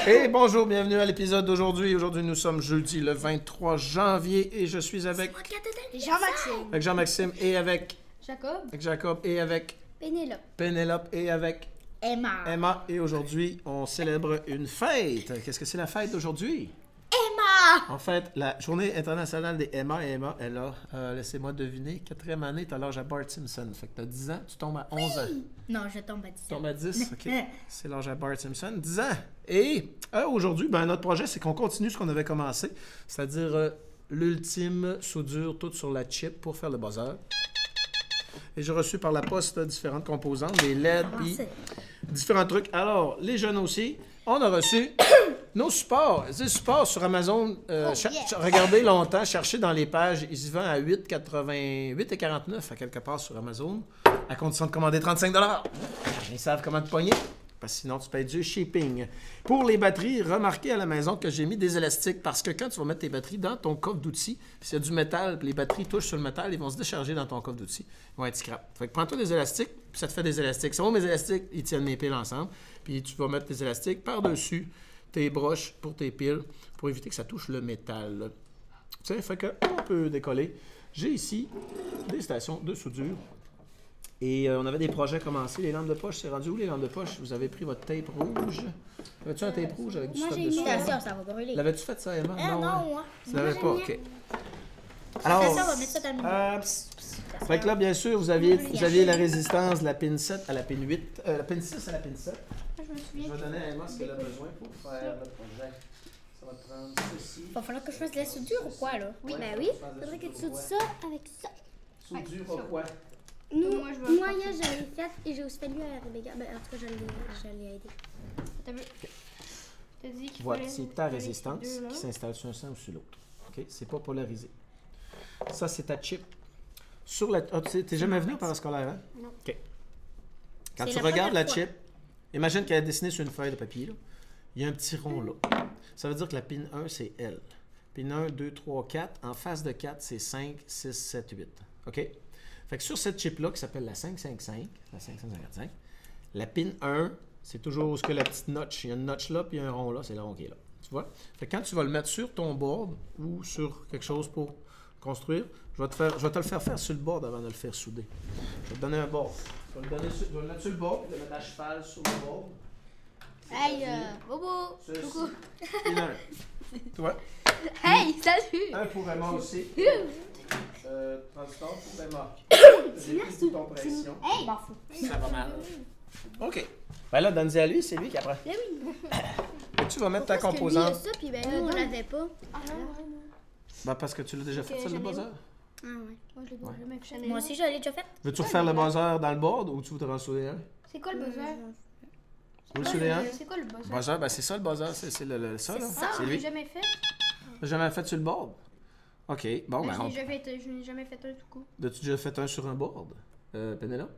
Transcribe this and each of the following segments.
Et bonjour, bienvenue à l'épisode d'aujourd'hui. Aujourd'hui, nous sommes jeudi le 23 janvier et je suis avec Jean-Maxime. Jean-Maxime et avec Jacob et avec Pénélope et avec Emma. Et aujourd'hui, on célèbre une fête. Qu'est-ce que c'est la fête d'aujourd'hui? Emma. En fait, la journée internationale des Emma. Et Emma, elle a, laissez-moi deviner, 4e année, tu as l'âge à Bart Simpson. Fait que tu as 10 ans, tu tombes à 11 ans. Non, je tombe à 10 ans. Tu tombes à 10, ok. C'est l'âge à Bart Simpson, 10 ans. Et aujourd'hui, notre projet, c'est qu'on continue ce qu'on avait commencé, c'est-à-dire l'ultime soudure toute sur la chip pour faire le buzzer. Et j'ai reçu par la poste différentes composantes, des LED, puis différents trucs. Alors, les jeunes aussi, on a reçu nos supports. Des supports sur Amazon. Regardez longtemps, cherchez dans les pages. Ils y vendent à 8,49 à quelque part sur Amazon, à condition de commander 35 $. Ils savent comment te pogner, parce que sinon tu payes du shipping. Pour les batteries, remarquez à la maison que j'ai mis des élastiques, parce que quand tu vas mettre tes batteries dans ton coffre d'outils, s'il y a du métal, puis les batteries touchent sur le métal, ils vont se décharger dans ton coffre d'outils. Ils vont être scrap. Fait que prends-toi des élastiques, puis ça te fait des élastiques. C'est bon, mes élastiques, ils tiennent mes piles ensemble. Puis tu vas mettre tes élastiques par-dessus tes broches pour tes piles, pour éviter que ça touche le métal. Tu sais, fait que on peut décoller. J'ai ici des stations de soudure. Et on avait des projets commencés. Les lampes de poche, c'est rendu où les lampes de poche? Vous avez pris votre tape rouge. Avais-tu un tape rouge avec du Moi, stock j'ai dessus? une station, ça va brûler. L'avais-tu fait ça, Emma? Non, moi. Tu l'avais pas, ok. Alors, Alors, ça, on va mettre ça dans le milieu. fait que là, bien sûr, vous aviez la résistance de la pin 7 à la pin 8, la pin 6 à la pin 7. Je me Je souviens. vais donner à Emma ce qu'elle a besoin pour faire le projet. Ça va te prendre ceci. Va falloir que je fasse de la soudure ou quoi, là? Oui, ben oui. Faudrait que tu soudes ça avec ça. Soudure au quoi? Moi, hier, je l'ai faite et j'ai aussi fait lui à Rebecca. Ben, en tout cas, je l'ai aidé. T'as dit qu'il Voilà, fallait... c'est ta résistance deux, là. qui s'installe sur un sens ou sur l'autre. OK? C'est pas polarisé. Ça, c'est ta chip. Sur la... Ah, t'es jamais venu au parascolaire, hein? Non. OK. Quand C'est tu la regardes la première chip, imagine qu'elle est dessinée sur une feuille de papier, là. Il y a un petit rond là. Ça veut dire que la pin 1, c'est L. Pin 1, 2, 3, 4. En face de 4, c'est 5, 6, 7, 8. OK? Fait que sur cette chip-là, qui s'appelle la 555, la 5555, la pin 1, c'est toujours où ce que la petite notch. Il y a une notch là, puis il y a un rond là, c'est le rond qui est là. Tu vois? Fait que quand tu vas le mettre sur ton board ou sur quelque chose pour construire, je vais te le faire sur le board avant de le faire souder. Je vais te donner un board. Je vais le mettre sur le board, le mettre à cheval sur le board. Hey, Bobo. Coucou. Pin 1. Tu vois? Hey, salut. Un pour Emma aussi. Transport pour Emma. J'ai pris ton pression. Hey. M'en fous. Ça va mal. OK. Ben là, donne-y à lui, c'est lui qui apprend. Ben oui. Et tu vas mettre ta Parce que lui, il a composante. ça, puis ben nous, on l'avait pas. Ben parce que tu l'as déjà fait, ça, le buzzer. Ah ouais. Moi, je l'ai Ouais. jamais fait. Moi aussi, je l'ai déjà fait. Veux-tu refaire le buzzer dans le board ou tu voudrais en souder un? C'est quoi le buzzer? Tu veux le souder un? C'est quoi le buzzer? Buzzer, ben c'est ça le buzzer, c'est ça, là. ça. Ah, C'est je l'ai lui. jamais fait. T'as jamais fait sur le board? OK, bon, ben, Je n'ai jamais fait un tout coup. as-tu déjà fait un sur un board, Pénélope?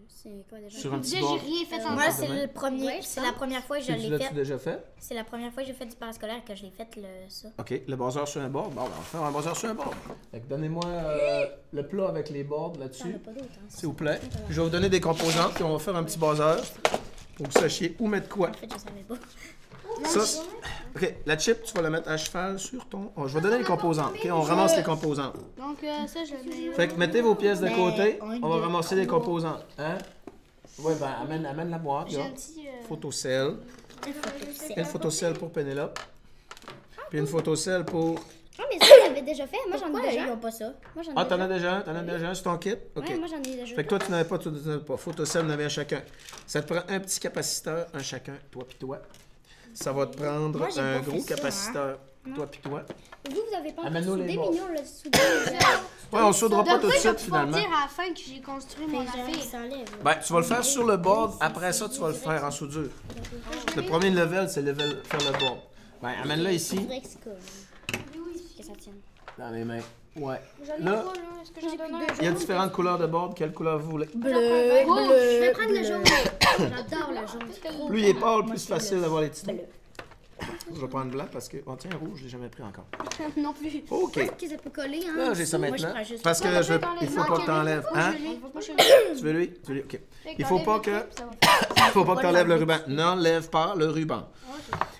C'est quoi déjà? Sur un petit Déjà, board? j'ai rien fait en Moi, Ah, c'est demain. le premier. Ouais, C'est la première fois que je Tu l'ai l'as-tu fait. déjà fait? C'est la première fois que j'ai fait du parascolaire que je l'ai fait, ça. OK, le buzzer sur un board. Bon, ben, on va faire un buzzer sur un board. Fait que donnez-moi le plat avec les boards T'en as là-dessus, pas d'autres, hein? s'il vous plaît. Je vais vous donner des composantes et on va faire un petit buzzer pour que vous sachiez où mettre quoi. En fait, je savais pas. Ça, OK, la chip, tu vas la mettre à cheval sur ton... Oh, je vais donner les composantes, OK? On ramasse les composantes. Donc, ça, je l'ai. Fait que mettez vos pièces de Mais côté, on on va est ramasser les composantes. Hein? Oui, ben, amène la boîte, J'ai là. un petit. Photocell. Une photocell pour Pénélope. Puis une photocell pour... Ah, mais ça, j'avais déjà fait. Moi, j'en ai déjà. Ils ont pas ça. Moi, j'en ai Ah, déjà. t'en as déjà un? T'en as déjà un sur ton kit? OK. Ouais, moi, j'en ai déjà. Fait que toi, tu n'avais pas, tu n'avais pas. Photocell, on avait un chacun. Ça te prend un petit capaciteur, un chacun, toi puis toi. Ça va te prendre Moi, j'ai un pas gros fait ça, capaciteur, toi puis toi. Vous avez pas encore Amène-nous les soudé, bords. mignon, le soudé. Ouais, on soudera pas tout de je vais suite, pouvoir finalement. dire à la fin que j'ai construit mon affaire. s'enlève. Ben, tu vas le faire sur le board. Après ça, tu vas le faire en soudure. Le premier level, c'est level faire le board. Ben, amène-le ici, Rex, que ça tienne. dans les mains. Ouais. J'en ai Là, pas, là. Est-ce que j'en donne un? il y a différentes couleurs de board. Quelle couleur vous voulez? Bleu, Je vais prendre le jaune. J'adore le jaune. Plus il est pâle, plus c'est facile d'avoir les titres. Bleu. Je vais prendre blanc parce que... Oh, tiens, rouge, je l'ai jamais pris encore. Non plus. OK. Est-ce que ça peut coller, hein? Là, j'ai ça Moi, je maintenant. prends juste- Parce que il faut pas que t'enlèves. Hein? Moi, je l'ai. Tu veux lui? Tu veux lui? OK. Fait Il faut pas qu'enlève que... le clip, ça va faire. Faut pas que tu enlèves le ruban. N'enlève pas le ruban.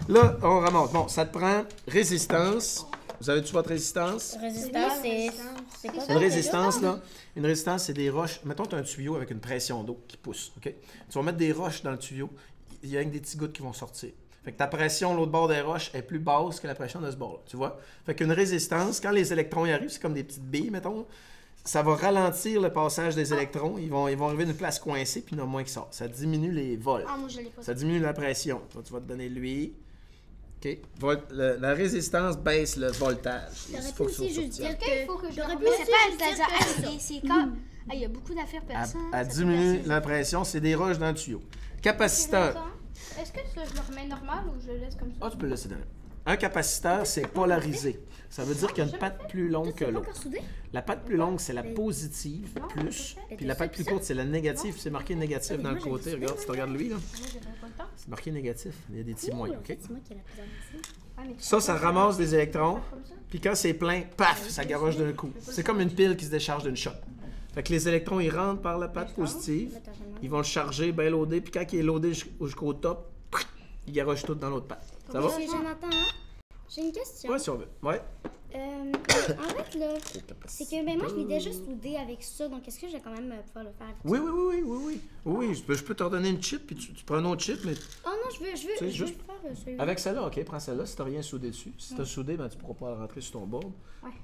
Là, on remonte. Bon, ça te prend résistance. Vous avez-tu votre résistance? Résistance, c'est quoi ça? Une résistance, là. Une résistance, c'est des roches. Mettons, tu as un tuyau avec une pression d'eau qui pousse, OK? Tu vas mettre des roches dans le tuyau. Il y a que des petits gouttes qui vont sortir. Fait que ta pression, l'autre bord des roches, est plus basse que la pression de ce bord-là, tu vois? Fait qu'une résistance, quand les électrons y arrivent, c'est comme des petites billes, mettons, ça va ralentir le passage des électrons. Ils vont arriver à une place coincée, puis il y en a moins qui sortent. Ça diminue les vols. Ah, moi, je l'ai pas. Ça diminue la pression. Toi, tu vas te donner lui. OK. La résistance baisse le voltage. T'aurais pu aussi juste dire Il faut que je J'aurais le pu remette. aussi C'est pas juste dire c'est-à-dire, c'est quand... Ah, il y a beaucoup d'affaires personnes. Elle diminue la pression. C'est des roches dans le tuyau. Capaciteur. Est-ce que ça, je le remets normal ou je le laisse comme ça? Ah, tu peux le laisser dans le... Un capaciteur, c'est polarisé. Ça veut dire qu'il y a une patte plus longue que l'autre. La patte plus longue, c'est la positive, plus. Puis la patte plus courte, c'est la négative. C'est marqué négatif dans le côté. Regarde, si tu regardes lui, là. C'est marqué négatif. Il y a des petits moins, OK? Ça ramasse des électrons. Puis quand c'est plein, paf, ça garoche d'un coup. C'est comme une pile qui se décharge d'une shot. Fait que les électrons, ils rentrent par la patte positive. Ils vont le charger, bien loadé. Puis quand il est loadé jusqu'au top, il garoche tout dans l'autre patte. Ça va? Monsieur Jonathan, j'ai une question. Ouais, si on veut. Ouais. En fait, là, c'est que ben, moi, je l'ai déjà soudé avec ça, donc est-ce que je vais quand même pouvoir le faire avec Oui, oui, oui, oui, oui, oui. Oui, je peux te redonner une chip, puis tu prends un autre chip, mais ça? Oh non, je veux juste- le faire celui-là. avec celle-là, OK, prends celle-là. Si t'as rien soudé dessus. Si t'as soudé, ben tu pourras pas rentrer sur ton board.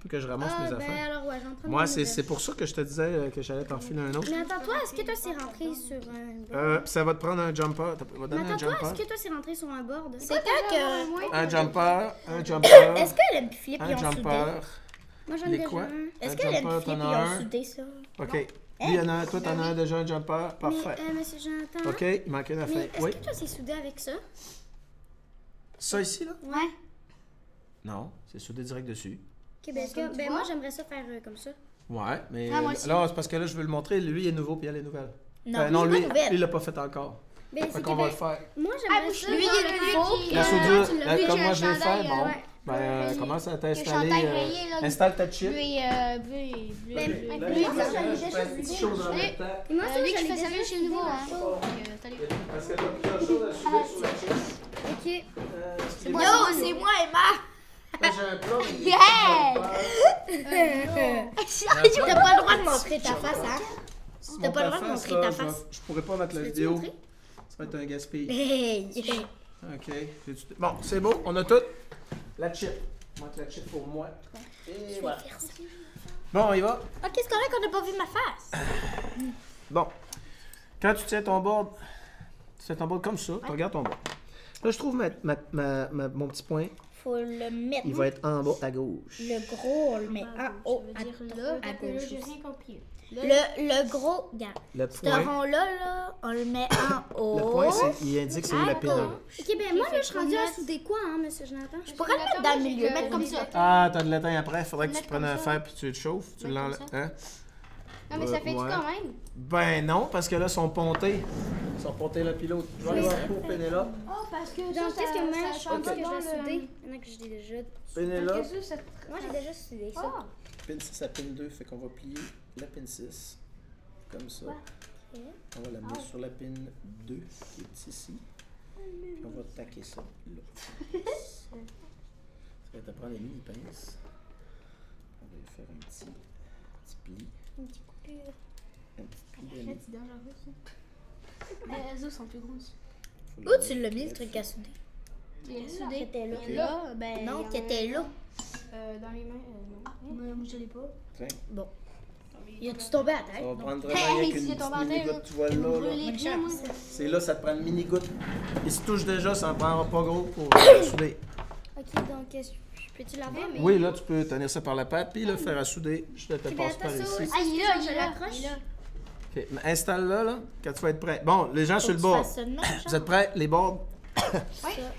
Faut que je ramasse mes Ben affaires. alors, ouais, j'en prends Moi, une c'est nouvelle. pour ça que je te disais que j'allais t'en filer un autre. Mais attends, toi, est-ce que toi, c'est rentré sur un board? Ça va te prendre un jumper. Va Mais donner un attends, toi, jumper. est-ce que toi, c'est rentré sur un board? C'est C'est quand que... Un jumper, un jumper, Est-ce que le Philippe, un ils ont soudé? jumper. Moi, j'en ai Les déjà quoi? un. Est-ce Un que le jumper, Philippe, ils t'en as ont un? soudé ça? OK. Lui, il y en a un. Toi, t'en as un déjà, un jumper. Parfait. Mais, monsieur Jonathan, OK, il manquait une mais affaire. est-ce Oui. que toi, c'est soudé avec ça? Ça ici, là? Ouais. Non, c'est soudé direct dessus. Ok, ben, est-ce que... ben moi, j'aimerais ça faire comme ça. Ouais, mais Ah, moi aussi. là, c'est parce que là, je veux le montrer. Lui, il est nouveau, puis elle est nouvelle. Non, non, c'est lui, pas nouvelle. il l'a pas fait encore. Ben, Fait c'est qu'on que, va ben, le faire. moi, j'aimerais ça. Lui, il est le nouveau. La tu soudure, l'as vu, comme j'ai moi un je l'ai chandail, fait, bon. ouais. Ben, commence à Le t'installer. chandail rayé, là. Installe ta chip. Bleu, Ben, bleu. lui, moi, j'en ai Je fais déjà une petite soudé. chose en même temps. Et moi, ça, Lui je qui l'ai fait ça, déjà chez le nouveau, soudé hein. dans le Salut. Parce que t'as plusieurs choses à souder sur la chip. Ok. Excusez-moi. c'est moi, Emma. Moi, j'ai un plat, mais T'as pas le droit de montrer ta face, hein? Si T'as mon pas le droit de face, montrer là, ta je vais- face. Je pourrais pas mettre la Peux-tu vidéo. montrer? Ça va être un gaspillage. Hey! OK. Bon, c'est beau, on a tout. La chip. Je manque la chip pour moi. Et voilà. Bon, on y va. Ok, c'est correct qu'on n'a pas vu ma face. Bon. Quand tu tiens ton board, comme ça, tu regardes ton board. Là, je trouve mon petit point, Faut le mettre. il va être en bas à gauche. Le gros, on le met en haut, à gauche. J'ai rien compris. Le gros, regarde. Le Ce point, rond-là, là, on le met en haut. le point il indique c'est où la pin. Ok, ben moi, là, je suis rendue à souder quoi, hein, monsieur Jonathan? Je pourrais pourrais le mettre dans le milieu, mettre comme ça. Ah, t'as de l'étain après, faudrait que tu te Mettre prennes un comme ça. fer puis tu le chauffes. Tu Mettre l'enlèves. comme ça. Hein? Non, mais ça fait-tu Ouais. quand même? Ben non, parce que là, ils sont pontés. Ils sont pontés l'un puis l'autre. Je vais aller voir pour Pénélope. Oh, parce que Donc, qu'est-ce que moi, je pense que je dois vais souder? Maintenant que je l'ai déjà... Pénélope. Moi, j'ai déjà soudé ça. Pin 6 à pin 2, fait qu'on va plier la pin 6. Comme ça. On va la mettre sur la pin 2, qui est ici. Puis on va taquer ça là. Ça va te prendre les mini pinces. On va lui faire un petit pli. Une petite coupure. Un petit pli de C'est dangereux, ça. Les réseaux sont plus grosses. Où tu l'as mis, le truc à souder? Il est Qui soudé. était là. Là, ben. Non, il y qui en a- était là. Dans les mains, non. Moi, je l'ai pas. Tiens, Bon. Il a-tu tombé à ça terre? va Non. prendre Hey, vraiment avec si une il est petite tombé en mini terre, goutte, tu vois là. là. Les pieds, moi. C'est là, ça te prend une mini goutte. Il se touche déjà, ça en prendra pas gros pour souder. Ok, donc, peux-tu l'avoir? Oui, là, tu peux tenir ça par la patte, puis le faire à souder. Je te passe par ici. Ah, il est là, Je il est là. l'accroche? Il est là. OK, mais installe-là, là, quand tu vas être prêt. Bon, les gens sur le bord. Vous êtes prêts? Les bords?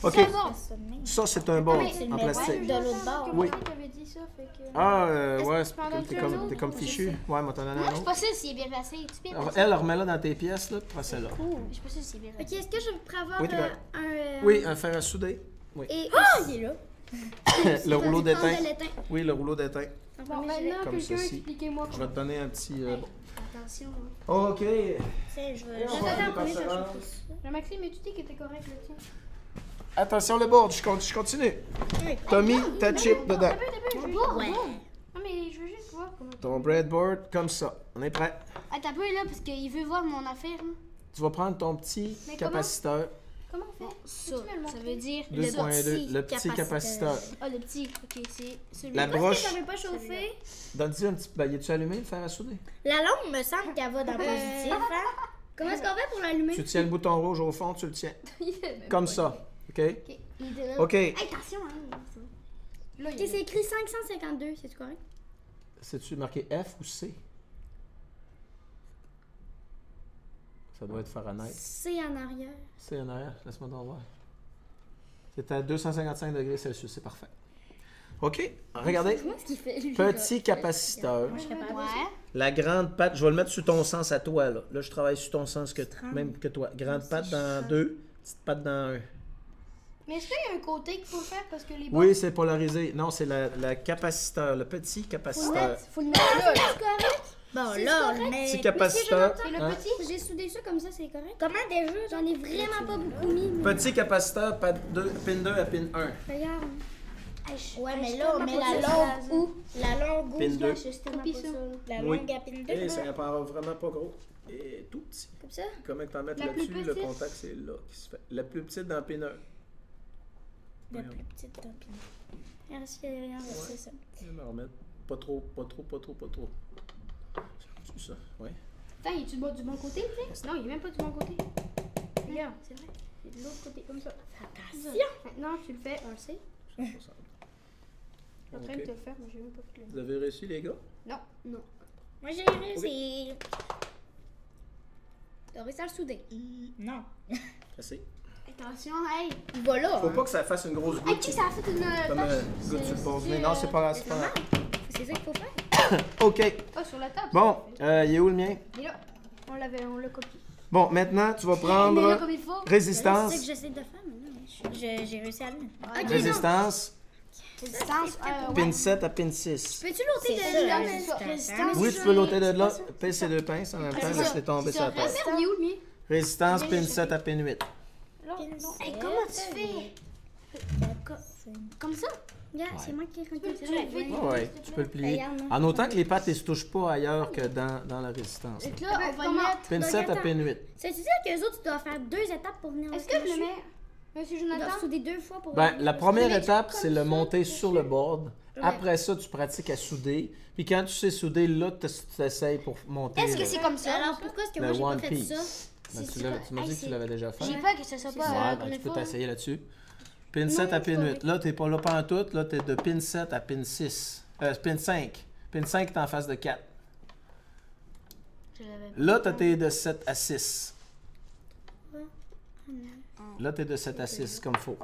OK. C'est bon. Ça, c'est un bord c'est le en plastique. de l'autre bord. Oui. J'avais dit ça, fait que. Ah, ouais, que tu m'en donnes t'es un autre comme ou fichu. Ouais, moi, t'en donnes Moi, un je suis autre. pas sûre s'il est bien placé. Tu bien Alors, placé? elle, remets-la dans tes pièces, là, puis prends celle-là. Je suis pas sûre s'il est bien Ok, placé. est-ce que je pourrais avoir Oui, t'es correct. un... Oui, un fer à souder. Oui. Et... Ah, il est là. Le rouleau d'étain. De l'étain. Oui, le rouleau d'étain. Bon, Premier jet. maintenant, Comme quelqu'un, ceci. expliquez-moi Je vais te donner un petit... bon. Attention. OK. Tiens, je vais. Et on Je va vais aller en premier, par ça seconde. chauffe ça. Jean-Maxime, mais tu dis que t'es correct, le tien. Attention, le board. Je continue. T'as mis ta chip dedans. T'as peu, je veux juste Ouais. Non, mais je veux juste voir comment. Ton breadboard, comme ça. On est prêt. Ah, t'as peu là, parce qu'il veut voir mon affaire. Hein. Tu vas prendre ton petit Mais comment? capaciteur Comment on fait? Ça, Peux-tu me le ça montrer? veut dire 2.2, le petit capaciteur. Ah, le petit. Ok, c'est celui La Pourquoi broche. ça veut pas chauffer? Donne-y un petit... Ben, es-tu allumé, le fer à souder? La lampe me semble qu'elle va dans le positif, hein? Comment est-ce qu'on fait pour l'allumer? Tu tiens le bouton rouge au fond, tu le tiens. Comme ça. OK? Ok, il était là. OK. Attention, hein? Là, Ok, il est c'est écrit 552, c'est correct? C'est-tu marqué F ou C? Ça doit être Fahrenheit. C'est en arrière. C en arrière, laisse-moi t'en voir. C'est à 255 degrés Celsius, c'est parfait. OK, regardez. Comment est-ce qu'il fait, lui? Petit capaciteur. Je serais pas Ouais. La grande patte, je vais le mettre sur ton sens à toi, là. Là, je travaille sur ton sens même que toi. Grande patte dans 2, petite patte dans 1. Mais est-ce qu'il y a un côté qu'il faut faire parce que les Oui, c'est polarisé. Non, c'est la capaciteur, le petit capaciteur. faut le mettre là. C'est correct? Bon, C'est là, correct. mais... Petit capaciteur. C'est le hein. petit. J'ai soudé ça comme ça, c'est correct? Comment déjà? J'en ai vraiment pas beaucoup mis. mais- Petit capaciteur, pin 2 à pin 1. Regarde. Ouais, mais là, on met la longue où? La longue où? Pin 2. Copie ça. La Oui. longue à pin 2. Et ça apparaît vraiment pas gros. Et tout petit. Comme ça? Comment t'en mettre La plus là-dessus? Le petite. contact, c'est là qui se fait. La plus petite dans pin 1. La Voyons. plus petite dans pin 2. Merci, rien, c'est ça. Je vais me remettre. Pas trop. C'est ça, ouais. Attends, il est-tu du bon côté, le tien? Non, il est même pas du bon côté. Regarde, c'est vrai. Il est de l'autre côté, comme ça. Attention! Maintenant, tu le fais, on le sait. Je suis en train de Ok. te le faire, mais j'ai même pas fait le. Vous avez réussi, les gars? Non. Non. Moi, j'ai réussi. T'as réussi à le souder? Non. Assez. Attention, hey! Voilà. Faut pas que ça fasse une grosse Hey, goutte. qui ça a fait une Comme tache? goutte sur le bord du nez. c'est, Non, c'est pas grave, c'est C'est pas normal. grave. C'est ça qu'il faut faire. OK. Ah, sur la table. Bon, il est où le mien? Il est là. On l'a copié. Bon, maintenant, tu vas Mais là, prendre comme il faut. résistance. C'est ce que j'essaie de faire, mais non, j'ai réussi à le mettre. Ah, Ok, Résistance. Résistance. Pin 7 à pin 6. Peux-tu l'ôter C'est de ça, là, la mais résistance. Oui, tu peux l'ôter de là. Pince ces deux pinces en même temps, c'est ça. laisse-les tomber sur la Ah, table. merde, il est où le mien? Résistance, pin 7 à pin 8. Là, non. Hey, Hey, comment tu fais? Comme ça? Regarde, c'est moi qui ai Tu raconté peux le faire vite. Oui, tu peux le plier. Regarde, non. En autant que les pattes ne se touchent pas ailleurs que dans la résistance. Et là, on va le mettre. Pin 7 à pin 8. C'est-tu dire qu'eux autres, tu dois faire 2 étapes pour venir Est-ce que je le mets? Monsieur Tu dois Jonathan? souder 2 fois pour Ben, venir. la première mets étape, comme c'est le ça, monter monsieur? sur le board. Ouais. Après ça, tu pratiques à souder. Puis quand tu sais souder, là, tu essayes pour monter. Est-ce que c'est comme ça? Alors, pourquoi est-ce que le moi, j'ai One pas fait Piece. ça? Ben, C'est tu ça. m'as dit que tu l'avais déjà fait. J'ai peur que ce soit C'est pas ça. Ouais, comme ben, il tu peux faut. t'essayer là-dessus. Pin 7 à c'est pin pas 8. Là, t'es pas là pantoute. Là, t'es de pin 7 à pin 6. Pin 5. Pin 5 est en face de 4. Je l'avais pas. Là, t'es de 7 à 6. Là, t'es de 7 à 6, comme faut.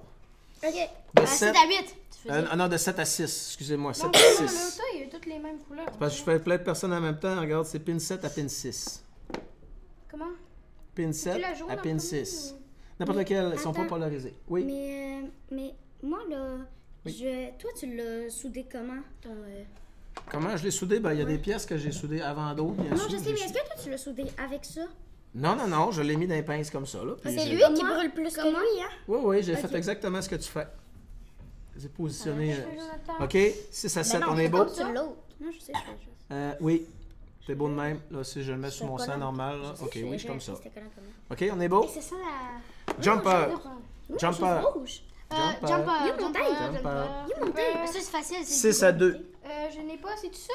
Ok. De Ah, 7... c'est à 8. Tu faisais. non, de 7 à 6. Excusez-moi, 7 Non, à non, non, 6. là, il y a toutes les mêmes couleurs. Parce que je fais plein de personnes en même temps. Regarde, c'est pin 7 à pin 6. Comment? Pin Tu 7 la joues à dans pin le 6. premier, N'importe lequel, ils sont pas Attends. polarisés. Oui. Mais moi, là, Oui. toi, tu l'as soudé comment? Ton, Comment je l'ai soudé? Ben, il y a des pièces que j'ai soudées avant d'autres, bien Non, sûr. je sais, mais est-ce que toi, tu l'as soudé avec ça? Non, je l'ai mis dans les pinces comme ça. Là, puis C'est j'ai- lui qui brûle plus que lui, hein? Oui, j'ai Ok. fait exactement ce que tu fais. J'ai positionné. Monsieur Jonathan. OK, 6 à 7, Mais non, on est c'est beau? comme sur l'autre. Non, je sais, je fais juste. Oui. C'est beau de même. Là, si je le mets Je sur mon fais sang collant. normal. Là. Je sais, OK, oui, je suis comme ça. C'était collant comme ça. OK, on est beau? Et c'est ça la. Jumper. Oui, Jumper. je suis rouge. Jumper. Jumper. Il est mon taille. Jumper. Il est mon taille. Ça, c'est facile. c'est 6 du à coup. 2. Je n'ai pas, c'est tout ça?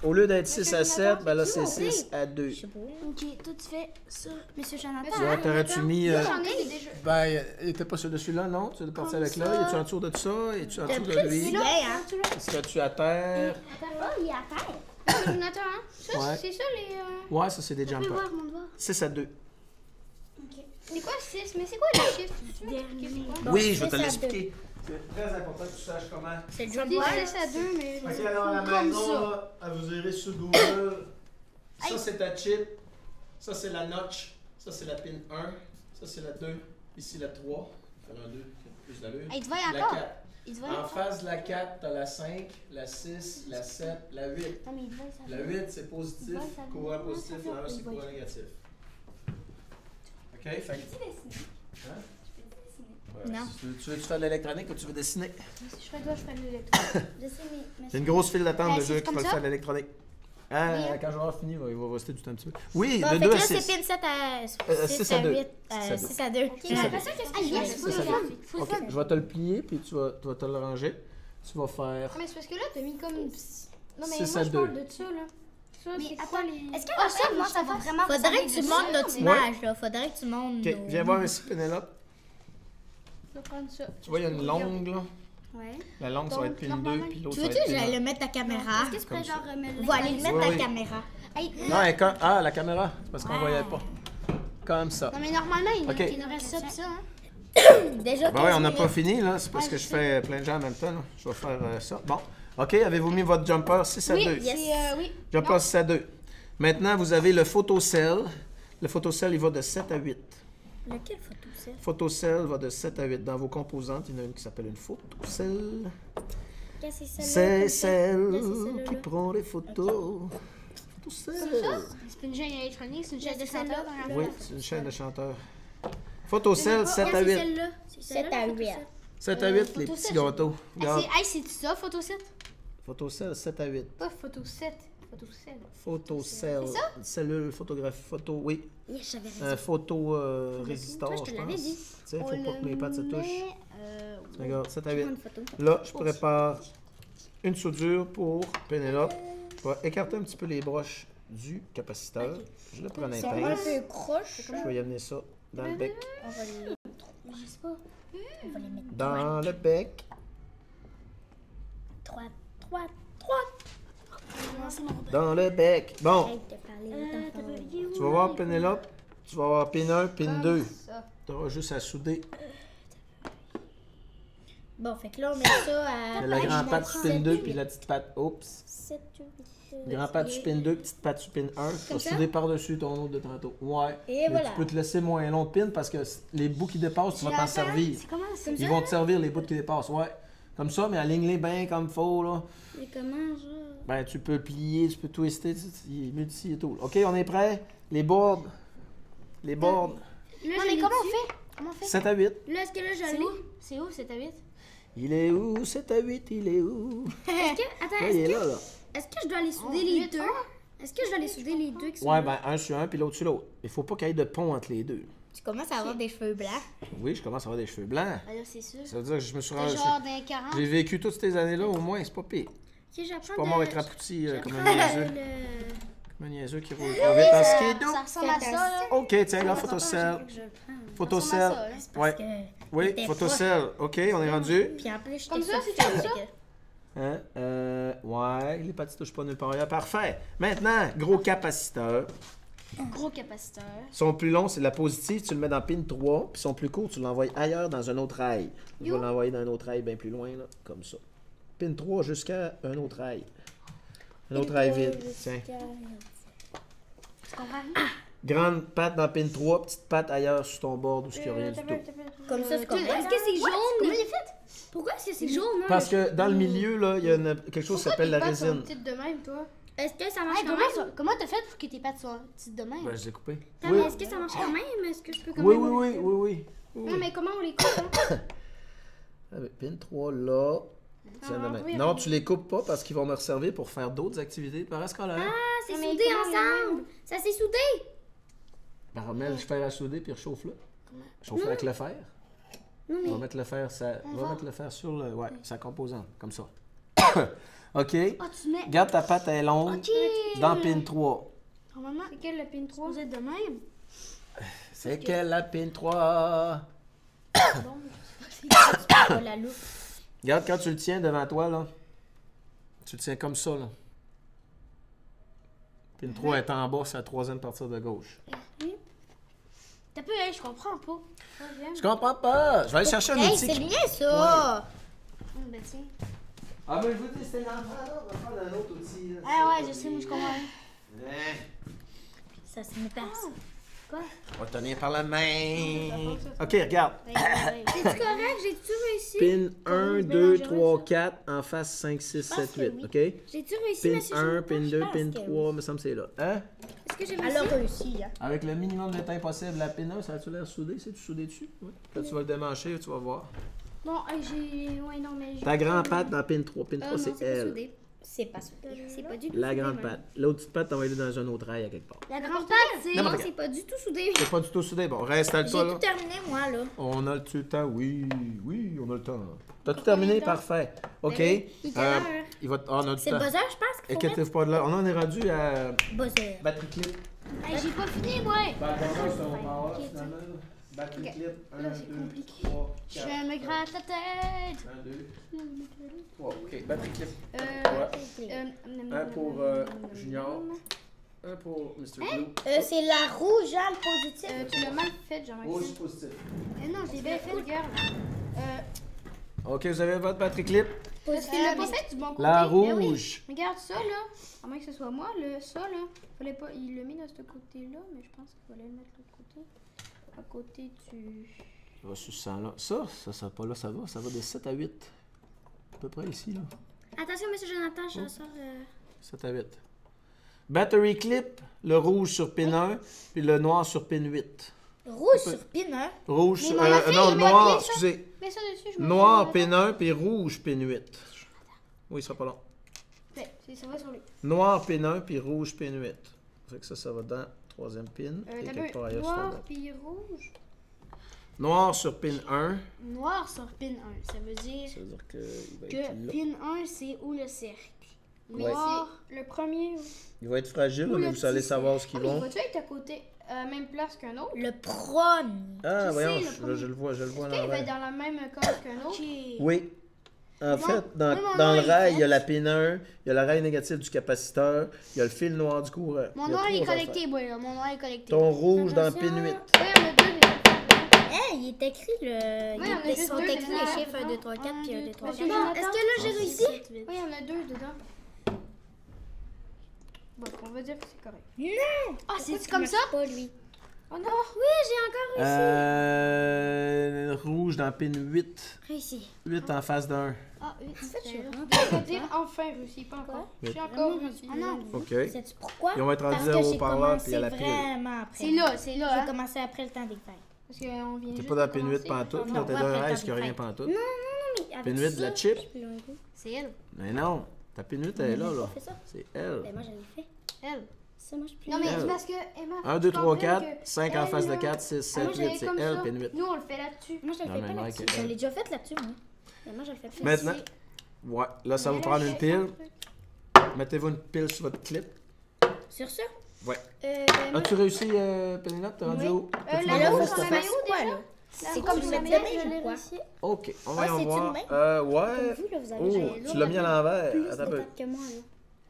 Au lieu d'être 6 à Monsieur 7, Jonathan, ben là, c'est c'est qui, 6 à 2. Je sais pas. Ok, toi, tu fais ça. Monsieur Jonathan. Monsieur Ouais, t'aurais-tu mis... Moi, j'en ai déjà. Ben, il était pas sur dessus-là, non? Tu es parti Comme avec là. ça. Y a-tu en dessous de ça? Y a-tu en T'as dessous de pris lui? le Là, hein? tu l'as. Serais-tu à terre? Oh, il est à terre. Monsieur Jonathan, hein? Ça, Ouais. c'est ça les. Ouais, ça, c'est des Je peux jumpers. voir mon doigt. 6 à 2. C'est quoi 6? Mais c'est quoi les chiffres? Tu peux m'expliquer c'est quoi? Oui, je vais te 6 à l'expliquer. C'est très important que tu saches comment. C'est le Ça jumper. dit 6 à 2, mais. je Ok, sais alors à la pas. Comme maison, ça. là, vous irez sur Google. Ça, c'est ta chip. Ça, c'est la notch. Ça, c'est la pin 1. Ça, c'est la 2. Ici, la 3. Faire un 2, plus d'allure. Hey, tu vois La encore? 4. Il te voit En encore? face de la 4, t'as la 5, la 6, la 7, la 8. Non, mais il te voit, ça. La 8, c'est positif, Ouais, ça courant va. positif, Ouais, ça la 1, va. c'est courant négatif. OK? Fait que... Hein? Ouais, Non. Tu veux faire de l'électronique ou tu veux dessiner? Si je ferais toi, je ferais de l'électronique. Je sais, mais. C'est une grosse file d'attente de c'est gens qui comme veulent ça? faire de l'électronique. Ah, Oui, hein? quand j'aurai fini, il va rester du temps un petit peu. Oui, Bon, de fait 2 que à là, c'est 6. pin 7 à 6 6 à à 2. 8. 6 à 2. Ok, mais après ça, qu'est-ce que yes, tu faut le fais? faire. Faut le OK, faire. je vais te le plier, puis tu vas te le ranger. Tu vas faire... Ah, mais c'est parce que là, t'as mis comme une. Non, mais 6 moi, à je 2. parle de ça, là. Ça, Mais c'est quoi attends, les. est-ce que Ah, la ça, moi, moi, ça va vraiment Faudrait ressembler que tu dessus? montres notre image, là. Faudrait que tu montres. OK, viens voir ici, Pénélope. Je vais prendre ça. Tu vois, il y a une longue, là. Ouais. La longue, ça va être pin 2, normalement, puis l'autre, Tu ça va veux-tu être que pin j'aille 1. le mettre ta caméra? Est-ce que tu pourrais genre me Voilà, aller le mettre Oui, ta oui. caméra? Hey, Non, et quand... Ah, la caméra, c'est parce qu'on Ouais. voyait pas. Comme ça. non, mais normalement, il Ok. nous reste ça pis ça, hein. Déjà, Ben ouais, on n'a 15 pas minutes. fini, là. C'est parce Ouais, que je je fais plein de gens en même temps, là. Je vais faire ça. Bon. OK, avez-vous mis votre jumper 6 à 2? Oui, c'est. Oui. Jumper 6 à 2. Maintenant, vous avez le photocell. Le photocell, il va de 7 à 8. Lequel photo c'est? Photocell va de 7 à 8. Dans vos composantes, il y en a une qui s'appelle une photocell. Qu'est-ce que c'est celle-là? C'est comme ça? celle Là, c'est celle-là, qui là. prend les photos. Photocell. C'est pas une chaîne électronique, c'est une chaîne de C'est celle-là. chanteurs, par exemple. Oui, c'est une chaîne de chanteurs. Photocell 7 à C'est 8. celle-là. 7 à 8. 7 à 8, les petits photocell. gâteaux. Regarde. Hey, c'est ça, Photo7? Photocell 7 à 8. Pas Photo7. Photocell. Photocell. Cellule, photographie, photo, oui. Yes, j'avais raison. Un photo résistant, Toi, je te je l'avais pense. dit. Tu sais, faut pas que mes pattes se touchent. Ouais. Regarde, 7 à Je 8. prends une photo. Là, je prépare une soudure pour Pénélope. Je vais écarter un petit peu les broches du capaciteur. Je le prends en Ils sont un pince. peu croches. Je vais y amener ça dans le bec. On va les mettre. Je sais pas. On va les mettre. Dans le bec. 3. Dans le bec. Bon, Arrête de parler. tu vas voir Pénélope. Tu vas avoir pin 1, pin 2. Ça. Tu auras juste à souder Bon, fait que là, on met ça à. la grande patte sur pin 2 puis la petite patte. Oups. 7, 8. Grand patte sur pin 2, petite patte sur pin 1. Tu vas Comme ça? souder par-dessus ton autre de tantôt. Ouais. Et Mais voilà. tu peux te laisser moins long de pin parce que les bouts qui dépassent, tu vas t'en servir. C'est comment ça? Ils vont te servir les bouts qui dépassent, ouais. Comme ça, mais aligne-les bien comme faut, là. Mais comment, genre? Ben, tu peux plier, tu peux twister, il est multi et tout. OK, on est prêt? Les boards. Les boards. Non, mais comment on fait? Comment on fait? 7 à 8. Là, est-ce que là, je C'est l'ai? où? C'est où, 7 à 8? Il est où? 7 à 8, il est où? Est-ce que. Attends, Là, il est là, là. est-ce que je dois les souder les deux? Est-ce que je dois les souder les deux qui sont. Ouais, ben, un sur un, puis l'autre sur l'autre. Il faut pas qu'il y ait de pont entre les deux. Tu commences à avoir des cheveux blancs. Oui, je commence à avoir des cheveux blancs. Ben là, c'est sûr. Ça veut dire que je me suis C'est rendu. genre d'un 40. J'ai vécu toutes ces années-là, au moins, c'est pas pire. Ok, j'apprends. Pas mort avec rapouti comme un niaiseux. Comme un niaiseux qui roule Ah trop vite en skidoo. Ça ressemble à ça, là. OK, tiens, là, photocell. Photocell. Ça ressemble à ça, hein. Ouais. Oui, t'es photocell. OK, on est rendu. Puis en plus, je Comme t'ai ça, fait c'est comme fait ça? que- Hein? Ouais, les pattes touchent pas nulle part ailleurs. Parfait. Maintenant, gros capaciteur. Gros capaciteur. Son plus long, c'est la positive, tu le mets dans pin 3. Puis son plus court, tu l'envoies ailleurs dans un autre rail. Je vais l'envoyer dans un autre rail bien plus loin, là, comme ça. Pin 3 jusqu'à un autre rail. Un autre rail vide. Tiens. Tu comprends? Grande patte dans pin 3, petite patte ailleurs sur ton bord où il n'y a rien du tout. Comme ça, c'est comme Est-ce que c'est jaune? Comment il est fait? Pourquoi est-ce que c'est jaune, hein? Parce que dans le milieu, là, il y a quelque chose qui s'appelle la résine. Petite de même, toi. Est-ce que ça marche Hey, quand même? comment t'as fait pour que tes pattes soient petites de même? Ben, je l'ai coupé. Attends, mais est-ce que ça marche quand même? Est-ce que je peux quand Oui, même. oui, oui, oui, oui. Non, mais comment on les coupe, hein? Avec pin 3 là. Tiens, Ah, demain. oui, Non, oui. tu les coupes pas parce qu'ils vont me servir pour faire d'autres activités parascolaires. Ah, c'est Non, mais soudé comment, ensemble! Ça s'est soudé! Ben, remets le fer à souder puis rechauffe-le. Chauffe avec le fer. Non, On mais. va mettre le fer, sur le, ouais, sa composante, comme ça. OK. Ah, tu mets. Garde ta patte, elle est longue. Ok. Dans pin 3. Normalement, c'est quel le pin 3? Vous êtes de même? C'est quelle la pin 3? Oh, la loupe. Regarde, quand tu le tiens devant toi, là, tu le tiens comme ça, là. Pin 3 est en bas, c'est la troisième partie de gauche. T'as peu, hey, je comprends pas. Je comprends pas. Je vais aller chercher un Hey, outil. c'est bien ça! Ben, tiens. Ah, ben, je vous dis, c'était l'enfant, là. On va prendre un autre outil. Là. Ah, ouais, je sais, moi, je comprends. Hein? Ça se met pas. Quoi? On va te tenir par la main. Ok, regarde. C'est correct, j'ai-tu réussi? Pin 1, c'est 2, bien 3, dangereux, 4, en face 5, 6, pense 7, que 8. oui. Ok? J'ai-tu réussi, Pin monsieur 1, Jonathan? pin Je 2, pense pin que 3, oui. me semble que c'est là. Hein? Est-ce que j'ai Elle a réussi? réussi, hein. Avec le minimum de temps possible, la pin 1, ça a-tu l'air soudé? C'est-tu soudé dessus? Oui. Quand tu vas le démancher, tu vas voir. Bon, j'ai. Ouais, non, mais j'ai. Ta grande patte dans pin 3. Pin 3, Oh non, c'est c'est pas elle. soudé. C'est pas soudé. C'est pas du tout La soudé, grande même. patte. L'autre petite patte, t'envoies-le dans un autre rail à quelque part. La grande patte, c'est... N'importe Non, quel. c'est pas du tout soudé. C'est pas du tout soudé. Bon, J'ai réinstalle-toi là. tout terminé, moi, là. On a le temps, oui, oui, on a le temps. T'as tout terminé, parfait. OK. Ben oui. Il est quelle heure? Il va... Ah, on a du C'est le temps. buzzer, je pense qu'il faut Inquiétez-vous pas de là. On en est rendu à mettre. Buzzer. batterie clip. Hey, j'ai pas fini, moi! Ben, bon, c'est on va avoir Ok, finalement. Batterie Ok. clip. 1, Là, 2, c'est compliqué. 3, Je 4, me gratte la tête! 1, 2, 3. OK, batterie clip. Un pour Junior. Un pour Mr. Blue. C'est la rouge, hein, le positif. Tu l'as mal fait, Jean-Marc. Rouge positif. Non, j'ai bien fait, regarde. OK, vous avez votre batterie clip. Parce qu'il l'a pas fait du bon côté. La Ben oui. rouge. Regarde ça, là. À moins que ce soit moi, ça, là. Fallait pas... Il l'a mis de ce côté-là, mais je pense qu'il fallait le mettre de l'autre côté. À côté du... Ça va sur ce sang-là. Ça pas là, ça va de 7 à 8. À peu près ici, là. Attention, monsieur Jonathan, je sors... 7 à 8. Battery clip, le rouge sur pin 1, puis le noir sur pin 8. Rouge sur pin, hein. Rouge, Mais maman fait, non, il m'a noir, appelé ça. excusez. Mets ça dessus, je me Noir pin 1, puis rouge pin 8. Oui, ça sera pas long. Ça va sur lui. Noir pin 1, puis rouge pin 8. Fait que ça va dans troisième pin. Et T'as quelque part ailleurs, noir ça va. puis rouge. Noir sur pin 1. Noir sur pin 1. Ça veut dire Ça veut dire qu'il va que être là. pin 1, c'est où le cercle. Ouais. Noir, le premier. Il va être fragile, Ou mais le vous allez petit savoir ce qu'ils mais il vont. va-tu être à côté, même place qu'un autre? Le premier. Ah, Je voyons, sais, le premier. je le vois à Est-ce qu'il va être l'envers. dans la même case qu'un autre? Oui. En fait, dans, oui, mon dans nom le est rail, fait. il y a la pin 1, il y a le rail négatif du capaciteur, il y a le fil noir du courant. Mon Il y a noir est trois collecté, affaires. boy, là. Mon noir est collecté. Ton rouge dans Attention. pin 8. Oui, on a deux déjà. Hein, il est écrit le. Oui, on a Ils juste sont deux écrits dedans. les chiffres 1, 2, 3, 4 puis 1, 2, 3, 4. Monsieur Jonathan? Est-ce que là, j'ai réussi? Oui, on a deux dedans. Bon, on va dire que c'est correct. Non! Ah, c'est comme ça? Pas lui. Oh non! Oui, j'ai encore Rouge dans pin 8. réussi. 8 en face d'un. Ah, oui, je je vais dire enfin réussi, pas encore. Je suis encore réussi. Ah non. OK. Sais-tu pourquoi? Ils vont être rendus Parce à que haut j'ai par là, commencé puis à la pile. vraiment après. C'est là, c'est J'ai là. Hein? commencé après le temps des fêtes. Parce qu'on vient T'es juste pas dans de pin 8 commencer. pantoute, Non, là, t'es pas dans après un le rail temps qui a des rien fêtes. pantoute. Mais avec Pin 8 de la ça, chip. je peux l'enlever. C'est elle. Mais non, ta pin 8 elle est là, là. Fais ça. C'est elle. Ben moi, je l'ai fait. Elle. Ça, moi, je peux Non, mais Elle. c'est parce que, Emma. 1, 2, tu 3, comprends 4, que 5 en elle, face de là, 4, 6, moi, 7, j'avais 8, c'est comme elle, ça. pin 8. Nous, on le fait là-dessus. Moi, je le Dans fais le pas même là-dessus. rack. Je l'ai déjà fait là-dessus, moi. Ben moi, je le fais pas. Maintenant, C'est- ouais, là, ça va vous prendre une pile. Mettez-vous une pile sur votre clip. Sur ça? Ouais. Ben, As-tu réussi, Pénélope? T'es rendu Oui. où? T'as-tu la mis rouge, le on reste? la met où quoi, déjà? là? C'est comme comme ça, ça, mais mais je je l'ai l'ai réussi. OK, on va Ah, y en c'est-tu voir. le même? Ouais. Vous, là, vous avez Oh, j'ai tu l'as mis à l'envers. plus Attends un de peu. pattes que moi, là.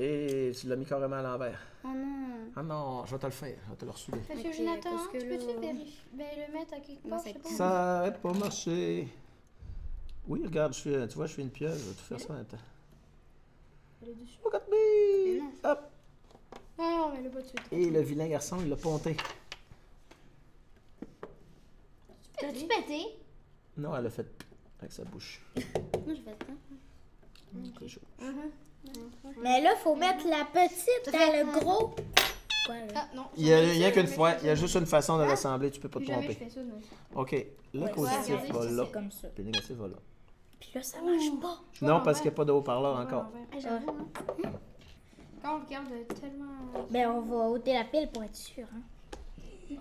Et tu l'as mis carrément à l'envers. Oh non. Ah non, je vais te le faire. Je vais te le ressouder. Monsieur Ok, Jonathan, parce que tu peux-tu là- vérifier? Ben, le mettre à quelque Moi, part, je c'est sais pas. Ça arrête pas marcher. Oui, regarde, tu vois, je fais une pieuvre. Je vais tout faire ça en même temps. Elle est dessus. Look at me! Hop! Non, mais le pas de suite. Et le vilain garçon, il l'a ponté. T'as-tu pété? Non, elle a fait avec sa bouche. Moi, je fais ça. Quelque chose. Mais là, faut mettre la petite Ça dans fait- le gros. Quoi, là? Ah, non. Il y a rien qu'une fois, il y a juste une façon de l'assembler, tu peux pas te Plus jamais je tromper. fais ça, non. OK, le Ouais, positif regardez, va c'est là, ça. Comme ça. puis le négatif va là. Puis là, ça marche pas. Je vois Non, à parce qu'il l'envers. n'y a pas de haut-parleur Je vois à encore. l'envers. Ah, j'avoue, hein. Quand on regarde tellement... Ben, on va ôter la pile pour être sûr, hein.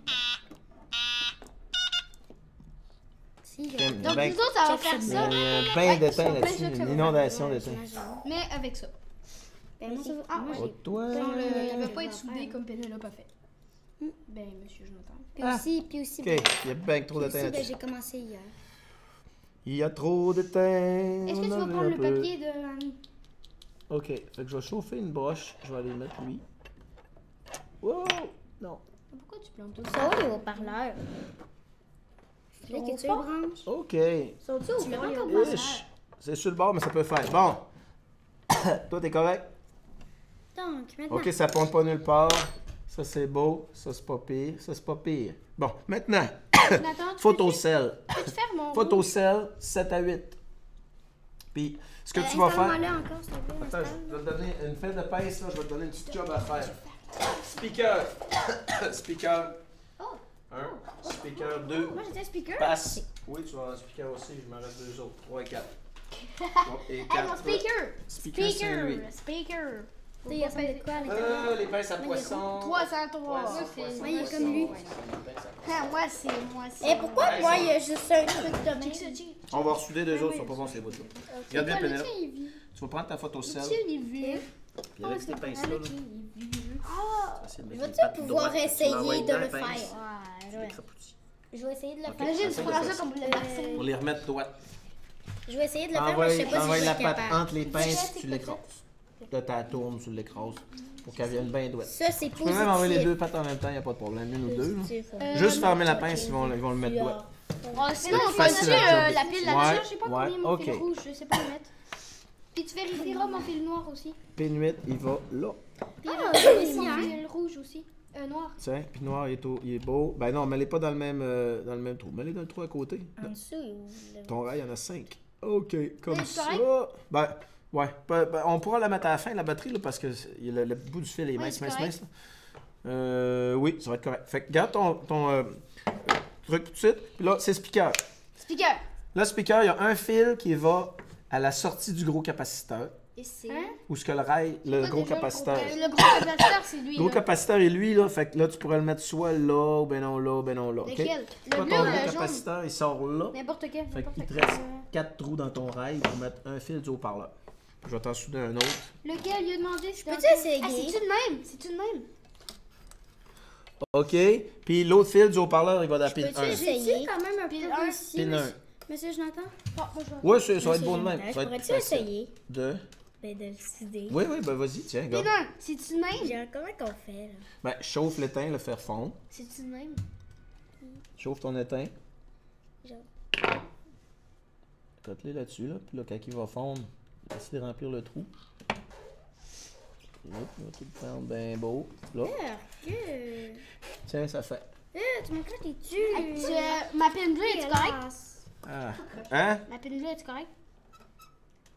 Si, Donc, Ben, nous autres, ça va check faire ça. il y ça, a un Ouais, bain ils sont d'étain pleins là-dessus, de chocs, ça une va inondation Ouais, d'étain. j'imagine. mais avec ça. Ben, moi, ça va. Ah, moi, ouais. j'ai. Toi, Genre, il va je pas vais être en soudé faire. comme Pénélope a fait. Ben, monsieur Jonathan. Puis Ah. aussi, OK, ben, il y a bien trop puis d'étain aussi, ben, là-dessus. j'ai commencé hier. Il y a trop d'étain. Est-ce que tu on vas en prendre veut le un peu. papier de Annie? OK, fait que je vais chauffer une broche. Je vais aller le mettre lui. Wow! Non. Pourquoi tu plantes tout Ça, où les haut-parleurs? Là, que tu le branches. OK. Sont-ils au Tu le fond? branches au Ish. C'est sur le bord, mais ça peut faire. Bon. Toi, t'es correct? Donc, maintenant. OK, ça pompe pas nulle part. Ça, c'est beau. Ça, c'est pas pire. Ça, c'est pas pire. Bon, maintenant, Nathan, tu photocell. peux te faire mon rouge? Photocell, 7 à 8. Puis, ce que tu vas faire... Installe-moi-le encore, s'il te plaît. Attends, je vais te donner une fête de pince, là. Je vais te donner une petite job à faire. Speaker. Speaker. Un. Speaker 2. Moi, j'étais speaker. Passe. Oui, tu vas avoir un speaker aussi. Je m'en reste 2 autres. 3 et 4. Et Hey, 4. mon speaker! Speaker, c'est lui. Speaker! Tu sais, il ressemble de quoi à l'intérieur? Les pinces à poisson. 303. Moi, Ouais, il est comme lui. Ah, moi, c'est. Et pourquoi moi, il y a juste un truc de même? Check ça, check. On va ressouder 2 autres, ils sont pas bons ces bouts-là. Regarde bien, Le Pénélope. tien, il est vieux. Tu vas prendre ta photocell. Le tien, il est vieux. Puis avec ces pinces-là, là, Ah! tu vas essayer de Je mettre les vais-tu pattes pouvoir droites, tu essayer l'envoies de dans le la pince, faire? tu Ouais. l'écrapoutis. Je vais essayer de le Ok. faire. Imagine, tu prends ça comme le vaccin. Pour les remettre droites. Je vais essayer de le faire, mais je sais pas si T'envoies je vais la être patte capable. entre les pinces, tu l'écrases. Là, tu la tournes, tu l'écrases. Pour qu'elle vienne bien droite. Ça, c'est Tu peux même envoyer les positif. 2 pattes en même temps, il n'y a pas de problème. Une ou deux. Là. Positif, Juste fermer la pince, ils vont le mettre droit. Oh, sinon, on Facile fait à job. la pile Ouais, là-dessus. Je sais pas ouais, combien mon fil ok. rouge, je sais pas le mettre. Puis tu vérifieras mon fil noir aussi. P8, il va là. Puis aussi, mon hein. fil rouge aussi. Noir. Tiens, puis noir, il est beau. Ben non, mets-les pas dans le même trou. Mets-les dans le trou à côté. En dessous, il- Ton rail, il y en a 5. OK, comme Mais ça. c'est correct? Ben, ouais. On pourra la mettre à la fin, la batterie, là, parce que le bout du fil est mince, c'est mince, correct. mince. Là. Oui, ça va être correct. Fait que garde ton truc tout de suite. Puis là, c'est speaker. Speaker. Là, speaker, il y a un fil qui va à la sortie du gros capaciteur. Et c'est. Où ce que le rail, le gros capaciteur. Le gros capaciteur, c'est lui. Le gros là. capaciteur est lui, là. Fait que là, tu pourrais le mettre soit là, ou ben non là, ou ben non là. OK? Lequel? Toi, Le bleu ton ou gros le jaune? capaciteur, il sort là. N'importe quel. Fait n'importe qu'il te quel. reste 4 trous dans ton rail pour mettre un fil du haut-parleur. Je vais t'en souder un autre. Lequel il a demandé? Je Peux-tu essayer? Ah, c'est-tu le même? C'est-tu le même? OK. Puis l'autre fil du haut-parleur, il va dans la pile Peux-tu 1. essayer? J'ai quand même un Pile peu un. réussi, Pile 1. monsieur Jonathan. Bon, moi je vais. Ouais, ça va être beau de même. Ça va être Pourrais-tu facile. essayer De... ben, de le cider? Oui, oui, ben vas-y, tiens, Pile regarde. 1. C'est-tu le même? Genre, comment qu'on fait, là? Ben, chauffe l'étain, le faire fondre. C'est-tu le même? Chauffe ton étain. Genre. Cote-les là-dessus, là. Puis là, quand il va fondre, essaye de remplir le trou. Hop, il va tout prendre bien beau. Là, tiens, ça fait. Tu m'éclates les Ma pile bleue, est-tu correct? Ah. Hein? Ma pile bleue, est-tu correct?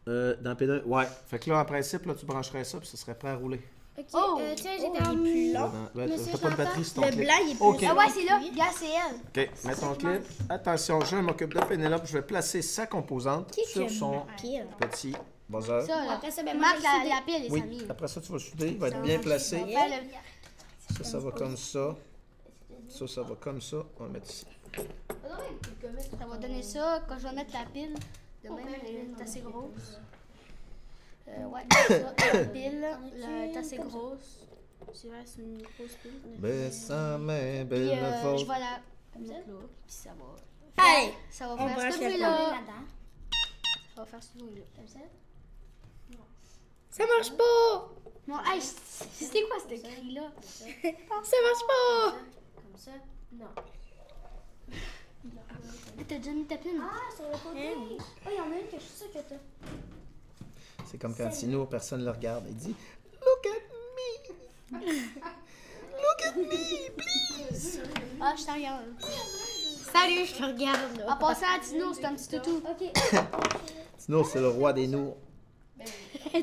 Dans le pédale. Ouais. Fait que là, en principe, là, tu brancherais ça, puis ça serait prêt à rouler. Ok, Oh! tiens, Oh, j'étais en il est plus Là, long. ben, Monsieur t'as pas de Chantal, batterie sur ton Le clip. blanc, il est plus OK. long. Ah ouais, c'est là. Gars, c'est elle. OK, mets ton clip. Attention, je m'occupe de Pénélope. Je vais placer sa composante Qui sur qui son pile? petit buzzer. Ça, là. Après ça, ben moi, Marque j'ai soudé. la pile et Oui, sa mine. après ça, tu vas souder. Il va être bien placé. Faire le- Ça va comme ça. Ça va comme ça. On va mettre ici. Ça va donner ça quand je vais mettre la pile. De même, elle est assez grosse. Ouais, ça, la pile, elle est assez grosse. C'est vrai, c'est une grosse pile. Baisse sa main, belle Puis je faute. vais la mettre là. Puis ça va. Allez! Ça va On faire branche ce le bruit-là. Ça va faire ce bruit-là. Comme ça. Ça marche pas! Bon, hey, c'était quoi ce cri-là? Ça marche pas! Comme ça? Non. T'as déjà mis ta pile? Ah, sur le côté. Oh, il y en a une que je suis sûre que t'as. C'est comme quand Tino, personne le regarde. Il dit Look at me! Look at me, please! Ah, je te regarde. Salut, je te regarde, En là. passant à Tino, c'est un petit toutou. Ok. Tino, c'est le roi des nours.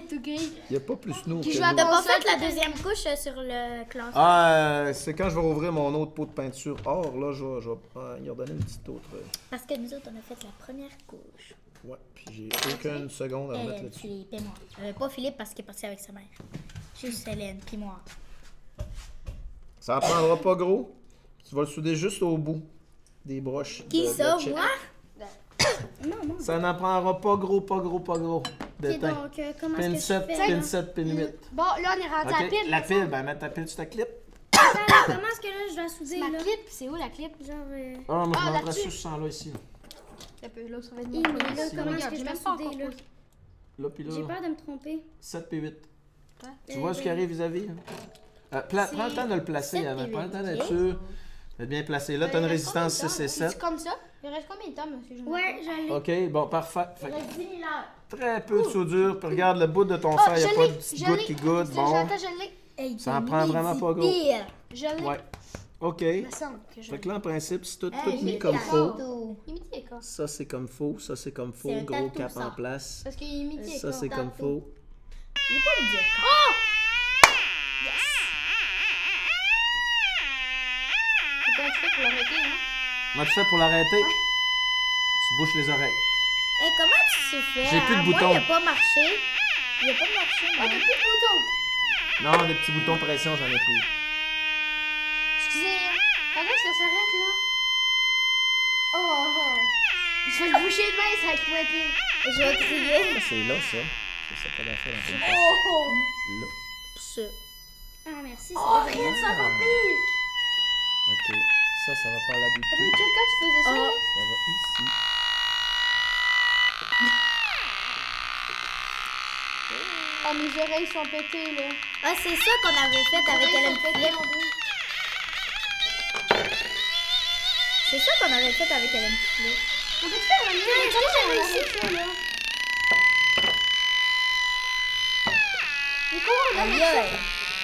Tout gris. Il n'y a pas plus nours que Qui joue nous. à T'as pas console, fait la deuxième couche sur le classeur? Ah, c'est quand je vais rouvrir mon autre pot de peinture or, là, je vais y redonner une petite autre. Parce que nous autres, on a fait la première couche. Ouais, puis j'ai aucune seconde à remettre là-dessus. Philippe et moi. Pas Philippe parce qu'il est parti avec sa mère. Juste Hélène, puis moi. Ça en prendra pas gros. Tu vas le souder juste au bout des broches. Qui de ça, chip. moi? Non, non. Ça n'en prendra pas gros, pas gros, pas gros. Ok, D'étain. donc, comment Pin est-ce que 7, je fais, là? pin 7, pin 8. Bon, là, on est rendu à la OK, pile. la pile, ben mets ta pile sur ta clip. Attends, comment est-ce que là, je dois souder, Ma là? clip, c'est où la clip? Genre, Ah, moi, je Ah, montrerai là-dessus. ça, je sens là, ici. Ça peut, là, ça va être mais là, comment est-ce Regarde, que j'ai je dois même pas souder, encore là? posé. Là, puis J'ai là, peur de me tromper. 7 puis 8. Ouais. Tu vois ce qui arrive vis-à-vis? Hein? Prends le temps de le placer 7 avant. et Prends le temps 8, d'être ok. sûr d'être bien placé. Là, tu as une Il reste résistance combien de 6 et temps? 7. C'est comme ça? Il reste combien de temps, monsieur Jonathan? Ouais, j'allais. OK, bon, parfait. Fait que Il reste 10 000 heures. très peu de soudure. Puis regarde le bout de ton Ah, fer, il n'y a je pas l'ai, de petite je goutte l'ai. qui goûte. Monsieur Bon. Jonathan, je l'ai. Hey, Ça en prend vraiment pas gros. pire. Je l'ai. Ouais. OK. Il me semble que je Fait l'ai. que là, en principe, c'est tout Hey, mis j'ai comme la faux. photo. Imiter les corps. Ça, c'est comme faux. Ça, c'est comme faux. C'est un Gros tatou, cap ça. en place. Parce qu'il imite les Ça, corps. c'est comme faux. Il est pas médiocre. C'est comment tu fais pour l'arrêter, hein? Comment tu fais pour l'arrêter? Tu te bouches les oreilles. Hey, comment tu fais? J'ai plus de Moi, boutons. il a pas marché. Il a pas marché. Ah, t'as plus de bouton! Non, des petits boutons de pression, j'en ai plus. Excusez, quand est-ce que ça s'arrête, là? Oh, oh. Je vais le boucher de main, ça va être pointé. Je vais crier. Ah, c'est là, ça. C'est ça qu'on a fait dans le Oh! Là. Ça. Ah, merci. Oh, rien de ça va pire! OK. Ça va pas là du Attends, tout. check quand tu faisais ça, Oh. là. Ça va ici. Oh, mes oreilles sont pétées, là. Ah, c'est ça qu'on avait fait avec Hélène Philippe. C'est ça qu'on avait fait avec Hélène Philippe. On peut te faire un mieux? Est-ce que j'ai réussi ça, là? Mais comment on arrête Aïe, ça? aïe.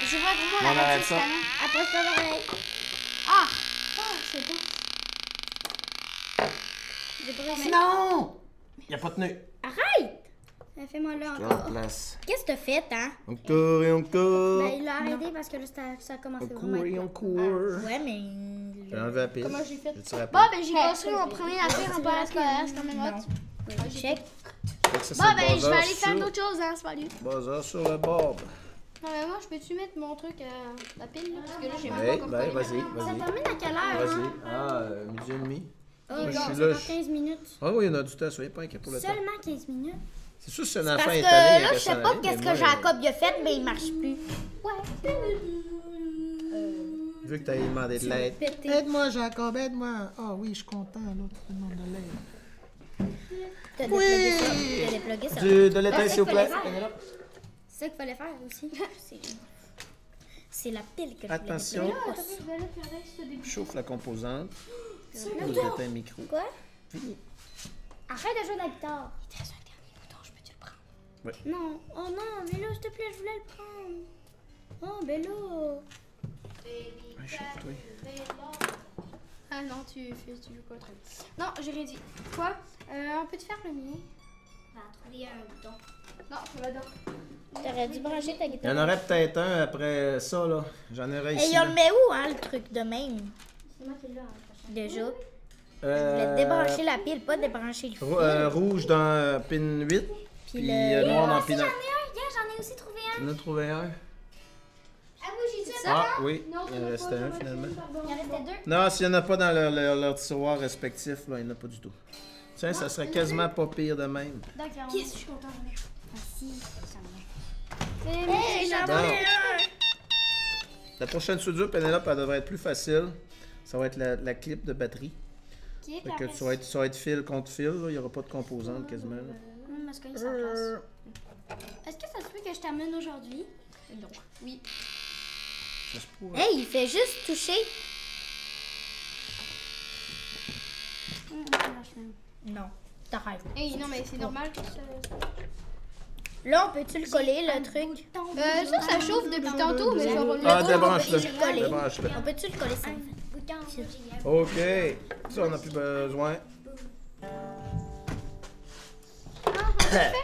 Je vois comment On on arrête arrête ça, ça. cette année. Après ça, l'oreille. Ah! Ah, c'est bon. J'ai brisé. Non! Il a pas tenu. Arrête! Fais-moi là Je encore. place. Qu'est-ce que t'as fait, hein? Encore et encore. Ben, il l'a arrêté parce que là, ça a commencé Encore vraiment. à et être encore. Ah, ouais, mais. J'ai enlevé la pile. Comment j'ai fait? Je te rappelle. Bon, ben, j'ai construit mon premier affaire en parascolaire, c'est quand même hot. Ouais, check. Fait que ça, c'est Bon, le ben, je buzzer vais aller faire sur- d'autres choses, hein, c'est pas lui. Buzzer sur le board. Non, mais moi, je peux-tu mettre mon truc à la pile, là? Parce que là, j'ai même Ouais, pas ben, compris. vas-y, Ça vas-y. termine à quelle heure? Vas-y. Hein? Ah, midi et demi. Oh, je genre, suis c'est là, encore 15 minutes. Ah oui, on a du temps, soyez pas inquiets pour le temps. Seulement 15 minutes. C'est sûr que c'est un Parce enfant que étalé. là, je sais pas qu'est-ce que Jacob a fait, mais il marche plus. Vu que t'as demandé de l'aide. Pété. Aide-moi, Jacob, aide-moi. Ah oui, je suis content, là, tu demandes de l'aide. T'as déplugué ça. T'as déplugué ça. De l'étain, Ah, s'il vous c'est plaît. ça qu'il fallait faire. C'est ça qu'il fallait faire aussi. C'est la pile que je voulais Attention. dépluguer. Chauffe la composante. Vous êtes un micro. Quoi? Fini. Arrête de jouer de la guitare. Il te reste un dernier bouton, je peux te le prendre? Oui. Non. Oh non, mais là, s'il te plaît, je voulais le prendre. Oh, ben là. Ouais, chauffe-toi. Ah non, tu veux pas trop. Non, j'ai rien dit. Quoi? On peut te faire le mien? On va trouver un bouton. Non, ça va donc. T'aurais dû brancher ta Il y guitare. en aurait peut-être un après ça, là. J'en aurais Et ici. on là. le met où, hein, le truc de même? C'est moi qui l'ai, hein, Déjà. Je voulais débrancher la pile, pas débrancher le fil. Rouge dans pin 8. Puis Puis le. noir dans Si, pin j'en ai 1. un. Hier, j'en ai aussi trouvé un. Tu en as trouvé un? Ah oui, j'ai dit ça. Ah oui, il en restait un finalement. Il en restait deux. Non, s'il n'y en a pas dans leur tiroir respectif, ben, il n'y en a pas du tout. Tiens, ça serait quasiment pas pire de même. D'accord. Yes, je suis contente. Ah si, ça me Hey, j'en Bon. ai un. La prochaine soudure, Pénélope, elle devrait être plus facile. Ça va être la clip de batterie. Ok, Fait que ça va être fil contre fil, là. Il n'y aura pas de composante quasiment. là. Parce qu'il s'en passe. Est-ce que ça se peut que je termine aujourd'hui? Non. Oui. Ça se pourrait. Hey, il fait juste toucher. Non, t'arrêtes. Hey, non, mais c'est normal que ça. Là, on peut-tu le coller, le truc? Ça chauffe depuis tantôt, mais je vais remettre. Ah, débranche-le. On peut-tu le coller? Débranche-le. On peut-tu le coller, ça? OK. Ça, on n'a plus besoin.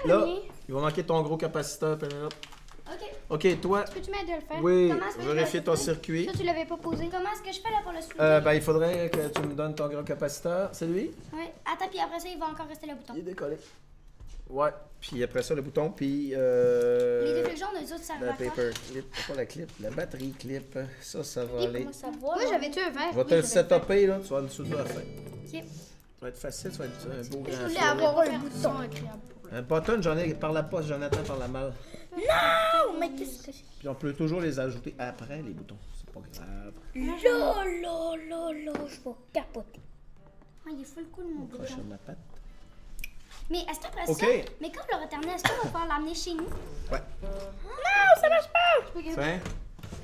Là, il va manquer ton gros capaciteur, Pénélope. Ok. OK, toi. Peux-tu m'aider à le faire? Oui, Comment est-ce que je vérifier le ton fais? circuit. Ça, tu l'avais pas posé. Comment est-ce que je fais là pour le soulever? Ben, il faudrait que tu me donnes ton gros capaciteur. C'est lui? Oui. Attends, puis après ça, il va encore rester le bouton. Il est décollé. Ouais. Puis après ça, le bouton, puis Les deux flics jaunes, eux autres, ça la va faire. paper clip. Pas la clip, la batterie clip. Ça va aller. Ça va? Moi, j'avais-tu un verre? Je vais te le setuper, là. Tu vas me souder à la fin. Ok. Ça va être facile, ça va être un beau Je grand voulais fil. avoir un bouton. Un button, j'en ai par la poste, Jonathan par la malle. Non, mais qu'est-ce que c'est? Puis on peut toujours les ajouter après, les boutons. C'est pas grave. Là, je vais capoter. Ah, il est full cool, mon bouton. Prochaine ma patte. Mais est-ce qu'après Ok. ça, mais quand on l'aura terminé, est-ce qu'on va pouvoir l'amener chez nous? Ouais. Non, ça marche pas! Tiens,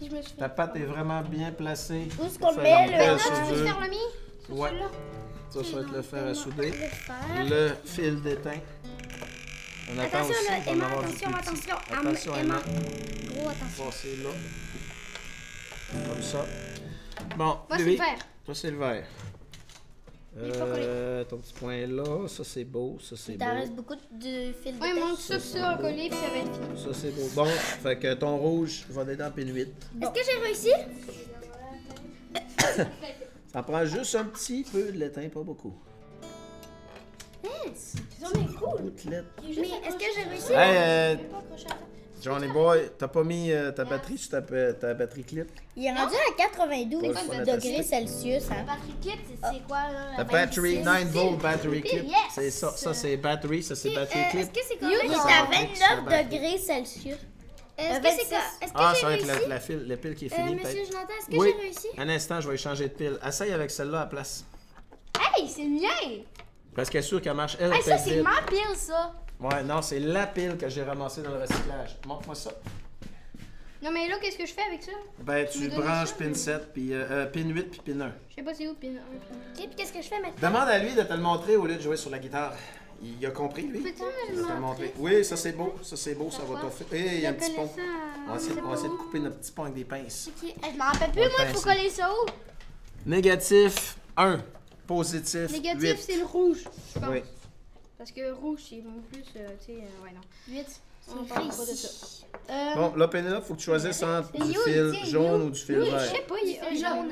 Je me suis fait. ta patte est vraiment bien placée. Où est-ce pour qu'on faire met une le- belle Maintenant, Tu veux soudure. faire le mien? Ouais. Ça va être le fer à souder. Le fer. Le fil d'étain. On attend Attention, aussi là, d'en Emma, avoir du attention, plus petit. attention. Attention, Emma. Gros, attention. Passer là. Comme ça. Bon, Moi, c'est bébé, le vert. toi, c'est le vert. Il est pas collé. Ton petit point là, ça c'est beau, ça c'est Il beau. t'en reste beaucoup de fils de Ouais, tête. monte ça, ça, collé, puis ça va être fini. Ça c'est beau. Bon, fait que ton rouge va être dans pin 8. Est-ce que j'ai réussi? Ça prend juste un petit peu de l'étain, pas beaucoup. C'est bien cool. Gouttelette. Mais est-ce que j'ai réussi? Hey, Johnny Boy, t'as pas mis ta batterie sur ta batterie clip? Il est rendu à 92 Ouais, faut degrés l'attacher. Celsius. Hein? Batterie clip, c'est quoi, là? La battery, 9 volts battery Pile, clip. yes! C'est ça, ça c'est battery, ça c'est battery clip. Est-ce que c'est Il est correct? à ça. 29 degrés Celsius. Est-ce que c'est co- est-ce que Ah, j'ai ça va être réussi? la file, le pile qui est fini Monsieur peut-être. Jonathan, est-ce que Oui. j'ai réussi? Un instant, je vais changer de pile. Essaye avec celle-là à la place. Hey, c'est mien! Parce qu'elle est sûre qu'elle marche. Elle, Hey, ça, elle c'est vide. ma pile, ça! Ouais, non, c'est la pile que j'ai ramassée dans le recyclage. Montre-moi ça. Non, mais là, qu'est-ce que je fais avec ça? Ben, Tu tu me donnes branches ça, pin 7, puis pin 8, puis pin 1. Je sais pas c'est où, pin 1. Ok, puis qu'est-ce que je fais maintenant? Demande à lui de te le montrer au lieu de jouer sur la guitare. Il a compris, lui? Peux-tu Il me va te le montrer. Oui, ça c'est beau, ça c'est beau, ça va pas faire. Hé, il y a un petit pont. On va essayer de couper notre petit pont avec des pinces. Ok, je m'en rappelle plus, Ouais, moi, il faut pince. coller ça où? Négatif 1. Positif Négatif, 8. c'est le rouge, je pense. Oui. Parce que rouge, c'est bon plus, tu sais, ouais, non. 8, on C'est parle pas de ça. Bon, là, Pénélope, faut que tu choisisses entre du You, fil tiens, jaune you. ou du fil Oui, vert. je sais pas, il est jaune.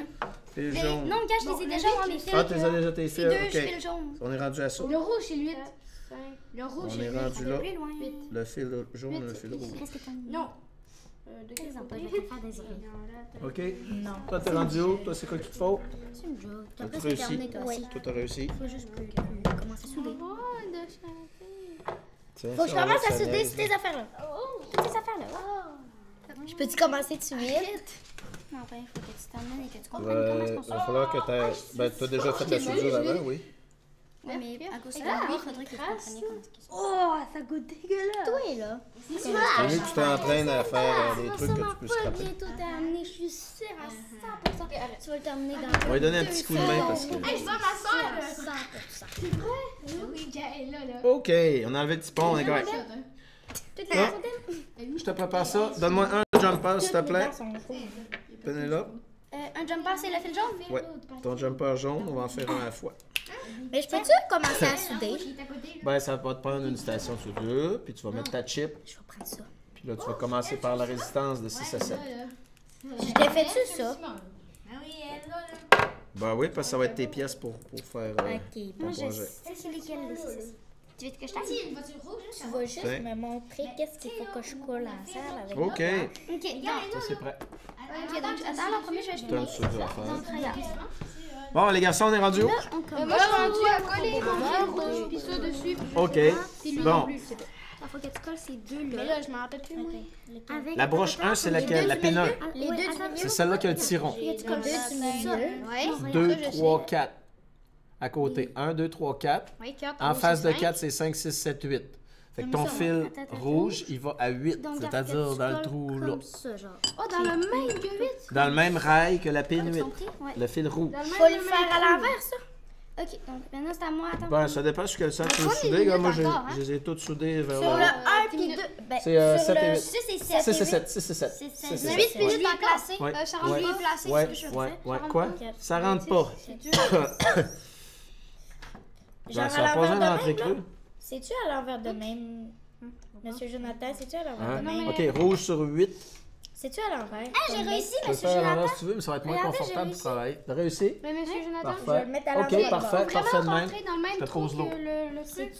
Fil Mais jaune. non, gars, je les ai déjà moi, mes fils. Ah, tu les as déjà tes C'est fils, deux, je fais ok. le jaune. On est rendu à ça. Le rouge, c'est le 8. Le rouge, On c'est est le 8. rendu là. Plus loin. Le fil jaune et le fil rouge. Presque ton Non. De quel exemple, je vais te faire des oreilles. Ok. Non. Toi, t'es rendu où? Toi, c'est quoi qu'il te faut? C'est une joke. T'as T'as-tu presque réussi? terminé, toi aussi. Toi, t'as réussi. Faut juste plus commencer à souder. Oh, de chanter. Tiens, Faut que je ça, commence ça à souder niaise. ces affaires-là. Oh. Toutes ces affaires-là. Je peux-tu commencer tout de suite? Non, ben, il faut que tu termines et que tu comprennes comment est-ce qu'on Il va soude. falloir que t'aies. Ben, t'as déjà fait la soudure avant, oui. Ouais, mais à cause de lui, il faudrait que tu comprennes comment est-ce que ça. Oh, ça goûte dégueulasse. Toi, là. T'as vu que tu t'entraînes à faire des trucs que tu peux pas scraper. bientôt terminé, je suis sûre à 100%. Tu vas le terminer dans On va lui donner un petit coup de main parce que. Hey, c'est pas ma soeur. 100%. C'est vrai? Oui, elle est là, là. Ok, on a enlevé le petit pont, on est correct. Là, je te prépare ça. Donne-moi un jumper, s'il te plaît. Pénélope. Un jumper, c'est le fil jaune? Ouais. Ton jumper jaune, on va en faire un à la fois. Mais je peux-tu commencer à souder? Ben, ça va te prendre une station de soudure, puis tu vas mettre ta chip, Je vais prendre ça. puis là, tu vas commencer par la résistance de 6 à 7. Je t'ai fait-tu ça? Ben oui, parce que ça va être tes pièces pour faire Ok, ton Moi, je projet. sais c'est lesquels, les six. Tu veux que je t'aille? Tu vas juste Tiens. me montrer qu'est-ce qu'il faut que je colle ensemble avec Ok, Ok, ça c'est prêt. Ok, donc attends, là, en premier, je vais T'as une finir. soudure à faire. Donc, regarde. Bon, les garçons, on est rendu où? On commence. Moi, je suis rendu à coller mon fil rouge, puis ça dessus. puis je Ok. sais pas. Puis lui non Bon, plus, c'est pas. Il faut que tu colles ces Mais deux-là. là, je m'en rappelle plus, moi. Avec la broche 1, c'est laquelle? La pin 1. les deux du milieu. C'est celle-là qui a le tiron. Tu colles ça. Ouais. 2, Ça, je 3, sais. 4. À côté. 1, 2, 3, 4. Oui, 4. En face de 4, c'est 5, 6, 7, 8. Fait que ton fil rouge, il va à 8, Donc, c'est-à-dire dans le trou là. comme ça, genre. Oh, dans le même que 8. Dans le même rail que la pin 8. compris? Ouais. Le fil rouge. Dans le Faut le faire à l'envers, ça. Ok, donc maintenant c'est à moi. Attends. Ben, ça dépend sur quel sens tu veux pas les souder. Moi, minutes encore, hein? je les ai toutes soudées vers Sur le le... 1 puis 2. Ben, C'est sur 7 et le 8. 6 et 7. 6 et 7, 6 et 7. 6 6 et 7. 7. 8 puis je l'ai placé. Ouais. Ça rentre Ouais. bien placé, Ouais, c'est ce que je ouais, faisais. ouais. Ça Quoi? rentre pas. Ça rentre pas. Genre Ben, ça a à pas besoin l'envers de d'entrer même, là. creux. C'est-tu à l'envers de même? Monsieur Jonathan, c'est-tu à l'envers Hein? de même? Ok, rouge sur 8. C'est-tu à l'envers? Ah, j'ai réussi, Tu peux le monsieur faire à l'envers Jonathan. si tu veux, mais ça va être moins Regardez, confortable j'ai pour travailler. T'as réussi? Mais monsieur Jonathan, Je vais Parfait. le mettre à Ok, l'envers. parfait, parfait de vraiment même. rentrer dans le même Je te trou pose l'eau. que le truc.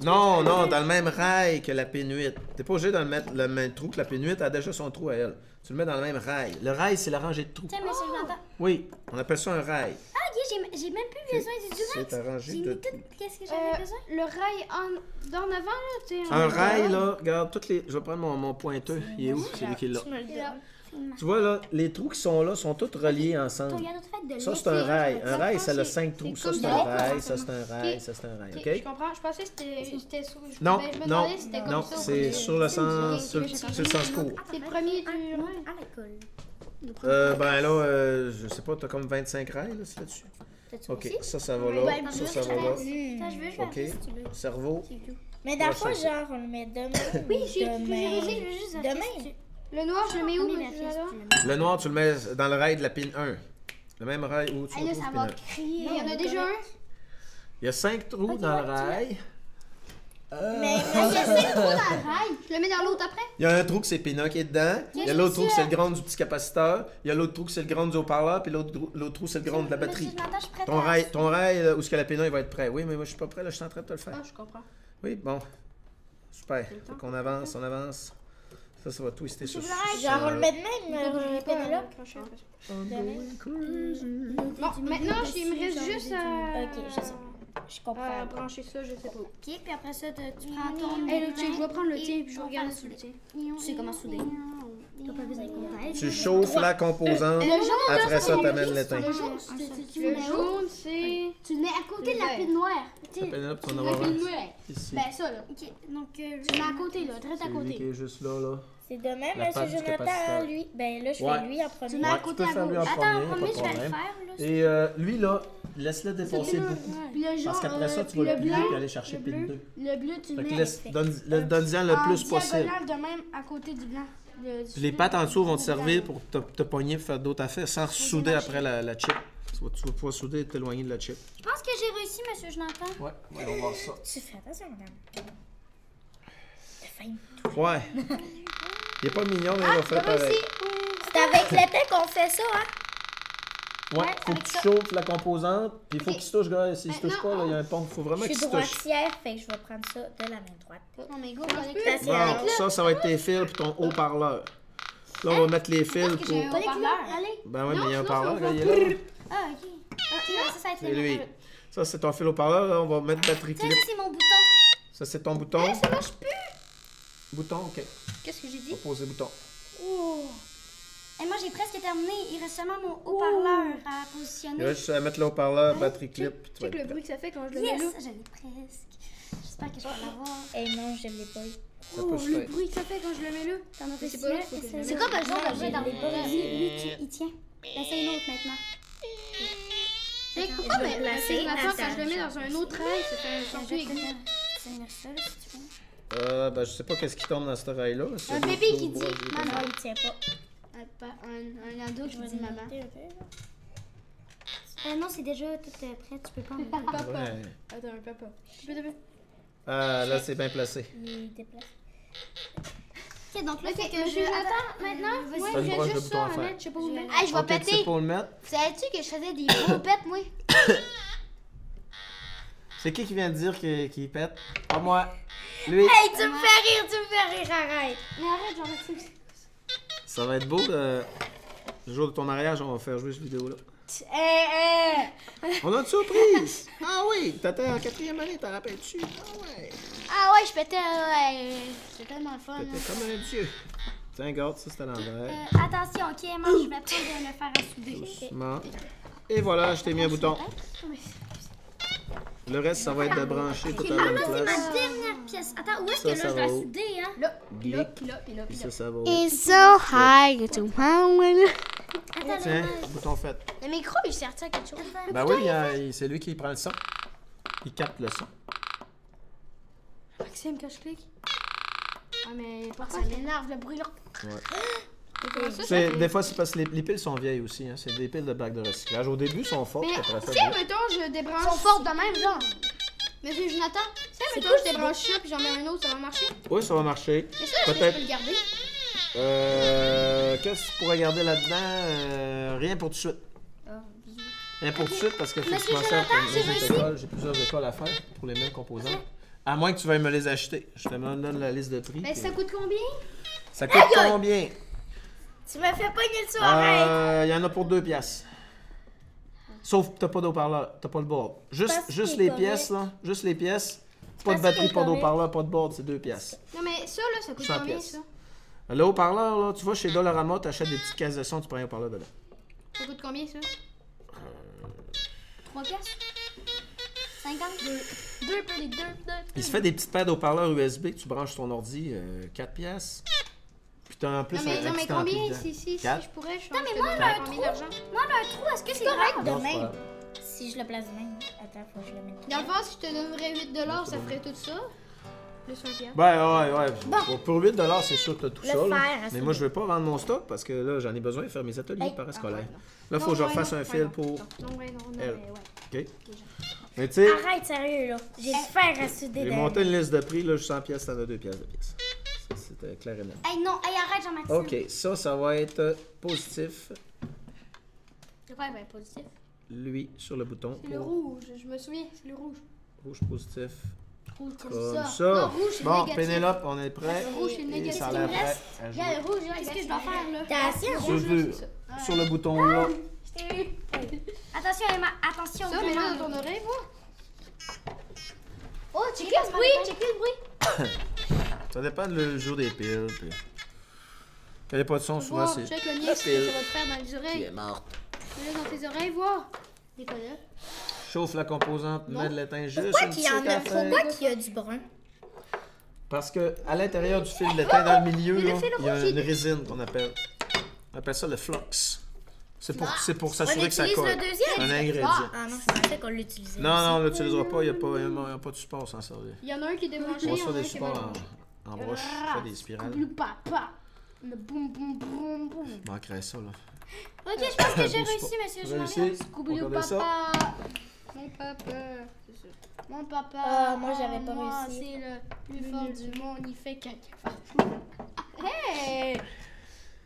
Non, non, dans le même rail que la pin 8. T'es pas obligé de le mettre le même trou que la pin 8, elle a déjà son trou à elle. Tu le mets dans le même rail. Le rail, c'est la rangée de trous. Tiens, monsieur Jonathan. Oui, on appelle ça un rail. Ah, ok, j'ai même plus besoin du C'est durex. ta rangée J'ai de mis trous. tout. Qu'est-ce que j'avais besoin? Le rail d'en avant, là, tu sais. Un rail, là, regarde, toutes les. Je vais prendre mon pointeux. Il est où? C'est lui qui est là. Tu me le donnes. Tu vois, là, les trous qui sont là sont tous reliés Ton ensemble. regarde, tout fait de Ça, lait. c'est un rail. Un rail, ça a c'est- 5 trous. c'est Ça, comme c'est ça. un rail. Ça, c'est un rail. Ça, c'est un rail. Ok, OK? je comprends. Je pensais que c'était sur. Non, Ben, je me non, demandais si c'était non, comme ça. ou c'est pas. sur le sens, Ok, sur le j'ai c'est le sens court. C'est le premier du. À l'école. Ben là, je sais pas, t'as comme 25 rails là-dessus. T'as-tu OK, aussi? ça va là. Ouais, Ça va là. Attends, je veux jouer OK. avec si tu veux. Cerveau. C'est tout. Mais dans le fond, Ouais, ça, genre, on le met demain. Oui, j'ai demain. réussi, je veux juste Demain. acheter. Le noir, je le mets où? Le noir, tu le mets dans le rail de la pin 1. Le même rail où tu Là, retrouves ça pin 1. va crier. Il y en a déjà un. Il y a 5 trous dans le rail. Mais Il y a 5 trous dans le rail. Je le mets dans l'autre après. Il y a un trou que c'est pin 1 qui est dedans. Il y a l'autre trou que c'est le ground du petit capaciteur. Il y a l'autre trou que c'est le ground du haut-parleur. Puis l'autre trou c'est le ground de la batterie. Ton rail où est-ce que la pin 1 il va être prêt. Oui, mais moi je suis pas prêt, là, je suis en train de te le faire. Ah, je comprends. Oui, bon. Super. Fait qu'on avance, on avance. Ça va twister sur genre, on le met de même, Pénélope. Bon, maintenant, il me reste juste à... Ok, je sais. Je comprends. brancher ça, je sais pas. Ok, puis après ça, tu prends ton. Hey, le tien, je vais prendre le tien puis je vais regarder sur le tien. Tu sais comment souder. T'as pas besoin de comprendre. Tu chauffes la composante. Après ça, t'amènes l'étain. Le jaune, c'est... Tu le mets à côté de la pile noire. Pénélope, tu en La avoir un pile noire. ici. Ben ça, là. Ok, donc. Tu le mets à côté, là, direct à C'est lui qui côté. est juste là. C'est de même, La patte monsieur du Jonathan, capaciteur. lui. Ben là, je Ouais. fais lui en premier. mets à Ouais, tu côté peux à faire lui en gauche. premier, Attends, en pas premier, de je vais le problème. faire, là. Et lui, là, laisse-le défoncer beaucoup. Puis le jaune, Parce qu'après ça, tu vas le plier et aller chercher pin 2. Le bleu, tu le Fait que mets donne-en le plus possible. diagonale de même à côté du blanc. Puis les pattes en dessous vont te servir pour te pogner et faire d'autres affaires sans souder après la chip. Tu vas pouvoir souder et t'éloigner de la chip. Je pense que j'ai réussi, monsieur Jonathan. Ouais, on va voir ça. Tu fais attention, madame. T'as faim. Ouais. Il est pas mignon, mais il va faire pareil. C'est avec l'été qu'on fait ça, hein? Ouais, faut que tu chauffes la composante. Puis il faut qu'il se touche, gars. S'il se touche pas, là, il y a un pont. Faut vraiment Je qu'il suis se touche. droitière, fait que je vais prendre ça de la main droite. Non, mais go, Bon, ça va être tes fils puis ton haut-parleur. Là, on va mettre les fils pour. Allez. Ben ouais, mais il y a un haut-parleur, là, il est là. Ah, ok. Ça va être C'est lui. Ça, c'est ton fil haut-parleur. Là, on va mettre batterie clip. c'est mon bouton. Ça, c'est ton bouton. Ça marche plus. Bouton, ok. Qu'est-ce que j'ai dit? On va poser bouton. Oh. Et moi, j'ai presque terminé. Il reste seulement mon haut-parleur à Il positionner. reste juste à mettre le haut-parleur, batterie clip. Puis tu vas Check le être prêt. bruit que ça fait quand je le mets Yes, là. je l'ai presque. J'espère que je vais l'avoir. Eh non, je l'ai pas eu. Ça Oh, peut se le faire. bruit que ça fait quand je le mets là. T'en as C'est pas là, faut que je le C'est mette. quoi besoin de jouer dans les bras? Oui, il tient. Essaye une autre maintenant. Check, Je pourquoi vais placer maintenant, dans quand je le mets dans un autre rail, ça fait un son plus aigu. C'est une seule, si tu veux. Ben, je sais pas qu'est-ce qui tombe dans ce rail-là. C'est Un juste bébé au qui bras, dit, j'ai pas Non, fait. il tient pas. Un ado qui dit maman. Non, c'est déjà tout prêt. Tu peux pas en mettre. Papa. Ouais. Attends, un papa. Ah, là, c'est bien placé. Il déplace. Ok, donc là, Ok, faut que monsieur je. Jonathan, maintenant, Vas-y. moi, Fais il une me broche reste de juste ça bouton à à faire. mettre, je sais pas où le mettre. Ah, je vais Ok, tu sais péter. pas où le mettre. Savais-tu que je faisais des gros pets, moi? C'est qui vient de dire qu'il pète? Pas moi. Lui. Hey, tu me fais rire, arrête. Mais arrête, j'en ai fait. Ça va être beau. Le jour de ton mariage, on va faire jouer cette vidéo-là. On a une surprise! Ah oui! T'étais en 4e année, t'en rappelles-tu? Ah ouais! Ah ouais, je pétais, ouais. C'est tellement fun. T'étais Hein. comme un dieu. Tiens, regarde, ça c'était à l'envers. Attention, ok, moi, je vais prendre le fer à souder. Doucement. Et voilà, je t'ai mis un bouton. Le reste, ça va être de brancher tout à la même C'est place. ma dernière pièce. Attends, où est-ce Ça, que ça là, je va vais où? souder, hein? Là, Blic. là. Puis ça, ça va où? It's so high to my Attends, Tiens, bouton fait. Le micro, il sert-tu à quelque chose? Ben oui, c'est lui qui prend le son. Il capte le son. Maxime, que je clique. Ah, mais pourquoi ça m'énerve le bruit là? Ouais. Des fois, c'est parce que les piles sont vieilles aussi. Hein. C'est des piles de bac de recyclage. Au début, ils sont fortes. Mais Après ça, si, mettons, je débranche. Ils sont fortes de même, genre. Monsieur Jonathan, si, mettons, je débranche ça puis j'en mets un autre, ça va marcher? oui, ça va marcher. Et ça, est-ce que je Peut-être. peux le garder? Qu'est-ce que tu pourrais garder là-dedans? Rien pour tout de suite. Rien pour tout de suite parce que faut que tu penses à école. J'ai plusieurs écoles à faire pour les mêmes composants. À moins que tu veuilles me les acheter. Je te donne la liste de prix. Mais puis- ça coûte combien? Ça coûte combien? Tu me fais pogner le soir, arrête. Il y en a pour 2 piastres. Sauf que t'as pas d'haut-parleur, t'as pas le board. Juste qu'il les est pièces, correct. là. Juste les pièces. Pas Parce de batterie, qu'il est pas correct. d'haut-parleur, pas de board, c'est 2 piastres. Non, mais ça, là, ça coûte 100 combien, pièces. ça? Le haut-parleur, là, tu vas chez Dollarama, t'achètes des petites caisses de son, tu prends un haut-parleur dedans. Ça coûte combien, ça? 3 pièces? 50? 2 pour les 2. Il se fait des petites paires d'haut-parleurs USB que tu branches sur ton ordi, 4 piastres. Puis t'as en plus Non, mais, un petit ampli combien, dedans. si Quatre. je pourrais, je Non, mais te moi, donnerais un combien d'argent? Moi, un trou, est-ce que c'est correct? De Non, c'est pas même. grave. Si je le place de même. Attends, faut que je le mette. Dans le fond, si je te donnerais 8 $, ça ferait tout ça. Plus un pièce. Ben ouais. Pour 8 $, c'est sûr que t'as tout Le ça. Là. fer, Mais moi, je veux pas vendre mon stock parce que là, j'en ai besoin de faire mes ateliers parascolaires. Là, il faut que je refasse un fil pour elle. OK? Mais tu sais, Arrête, sérieux, là. J'ai du fer à souder. j'ai monté une liste de prix. Là, 100 pièces, t'en as 2 pièces de pièce. Ça, c'était clair et net. Hey, non, hey, arrête, Jean-Maxime. OK, ça va être positif. C'est quoi, ben, positif? Lui, sur le bouton. C'est le rouge, je me souviens, c'est le rouge. Rouge positif. Rouge Comme ça. ça. Non, rouge, c'est le Bon, négatif. Pénélope, on est prêt. Le rouge, c'est le Et négatif. ça a l'air prêt à Il y jouer. a le rouge, qu'est-ce que je dois faire, là? Attention. Sur le bouton là. Je t'ai eu. Attention, Emma, attention. Ça, mais là, dans ton oreille, moi. Oh, checker le bruit, Ça dépend du jour des piles. Puis... Quand il n'y a pas de son, souvent c'est. Check le mien, la ce que ça pile va te faire dans les qui oreilles. est morte. Mets-le dans tes oreilles, voir. Décolle. Chauffe la composante, mets de l'étain juste Pourquoi une qu'il y en petite a? affaire. Pourquoi qu'il y a du brun? Parce que à l'intérieur du fil d'étain, dans le milieu, Mais le là, fil il y a rouge, une résine qu'on appelle. On appelle ça le flux. C'est pour s'assurer que ça utilise colle. le deuxième? Un ingrédient. Ah non, je pensais qu'on l'utilisait. Non, non, on l'utilisera pas. Il n'y a pas de support sans servir. Il y en a un qui est débranché, On il y va en faire a un des qui est supports débranché. en broche, faire des spirales. Le papa. Le boum, boum, boum, boum. Je manquerais ça, là. Ok, je pense que j'ai Bouge réussi, pas. monsieur. Je m'en Réussi. viens. Scooby-Doo Regardez ça. papa. Mon papa. C'est ça. Mon papa. Ah, moi, j'avais pas moi, réussi. c'est le plus fort du monde. Il fait caca partout. Hey!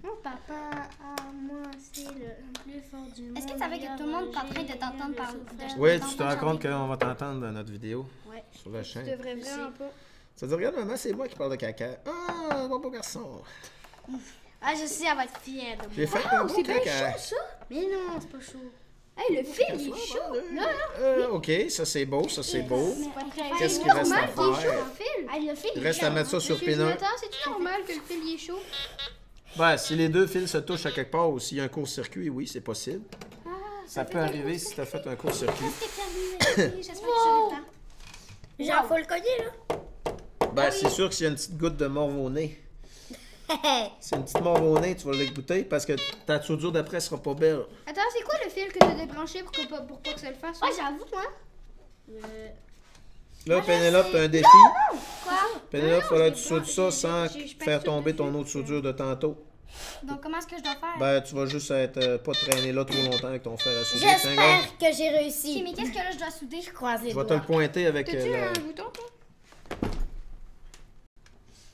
Mon papa, moi, c'est le plus fort du monde. Est-ce que ça fait que tout le monde est en train de t'entendre parler? Oui, tu te rends compte qu'on va t'entendre dans notre vidéo Ouais. sur la Je chaîne. devrais vraiment pas. Ça dit, regarde, maman, c'est moi qui parle de caca. Ah, bon garçon. Ah, je sais, elle va être fière de moi. J'ai fait un bon C'est bien caca. chaud, ça? Mais non, c'est pas chaud. Hey, le fil, il est chaud. OK, ça c'est beau, ça c'est beau. C'est pas très Qu'est-ce qu'il reste à normal qu'il est chaud, faire? le fil. Ah, le fil, Il reste à mettre ça sur Pinot. C'est-tu normal que le fil il est chaud? Ben, si les deux fils se touchent à quelque part ou s'il y a un court-circuit, oui, c'est possible. Ça peut arriver si tu as fait un court-circuit. C'est terminé. J'espère que j'ai le temps. Genre, faut le cogner, là. Ben, c'est sûr que s'il y a une petite goutte de morve au nez, c'est une petite morve au nez, tu vas l'écouter parce que ta soudure d'après sera pas belle. Attends, c'est quoi le fil que tu as débranché pour pas que ça le fasse? Ouais, j'avoue, moi. Là, Pénélope, t'as un défi. Quoi? Pénélope, il faudrait que tu soudes ça sans faire tomber ton autre soudure de tantôt. Donc, comment est-ce que je dois faire? Ben, tu vas juste être pas traîner là trop longtemps avec ton fer à souder. Tiens, regarde. J'espère que j'ai réussi. mais qu'est-ce que là, je dois souder? Je croise les Je doigts. vais te le pointer avec T'as-tu un bouton, toi?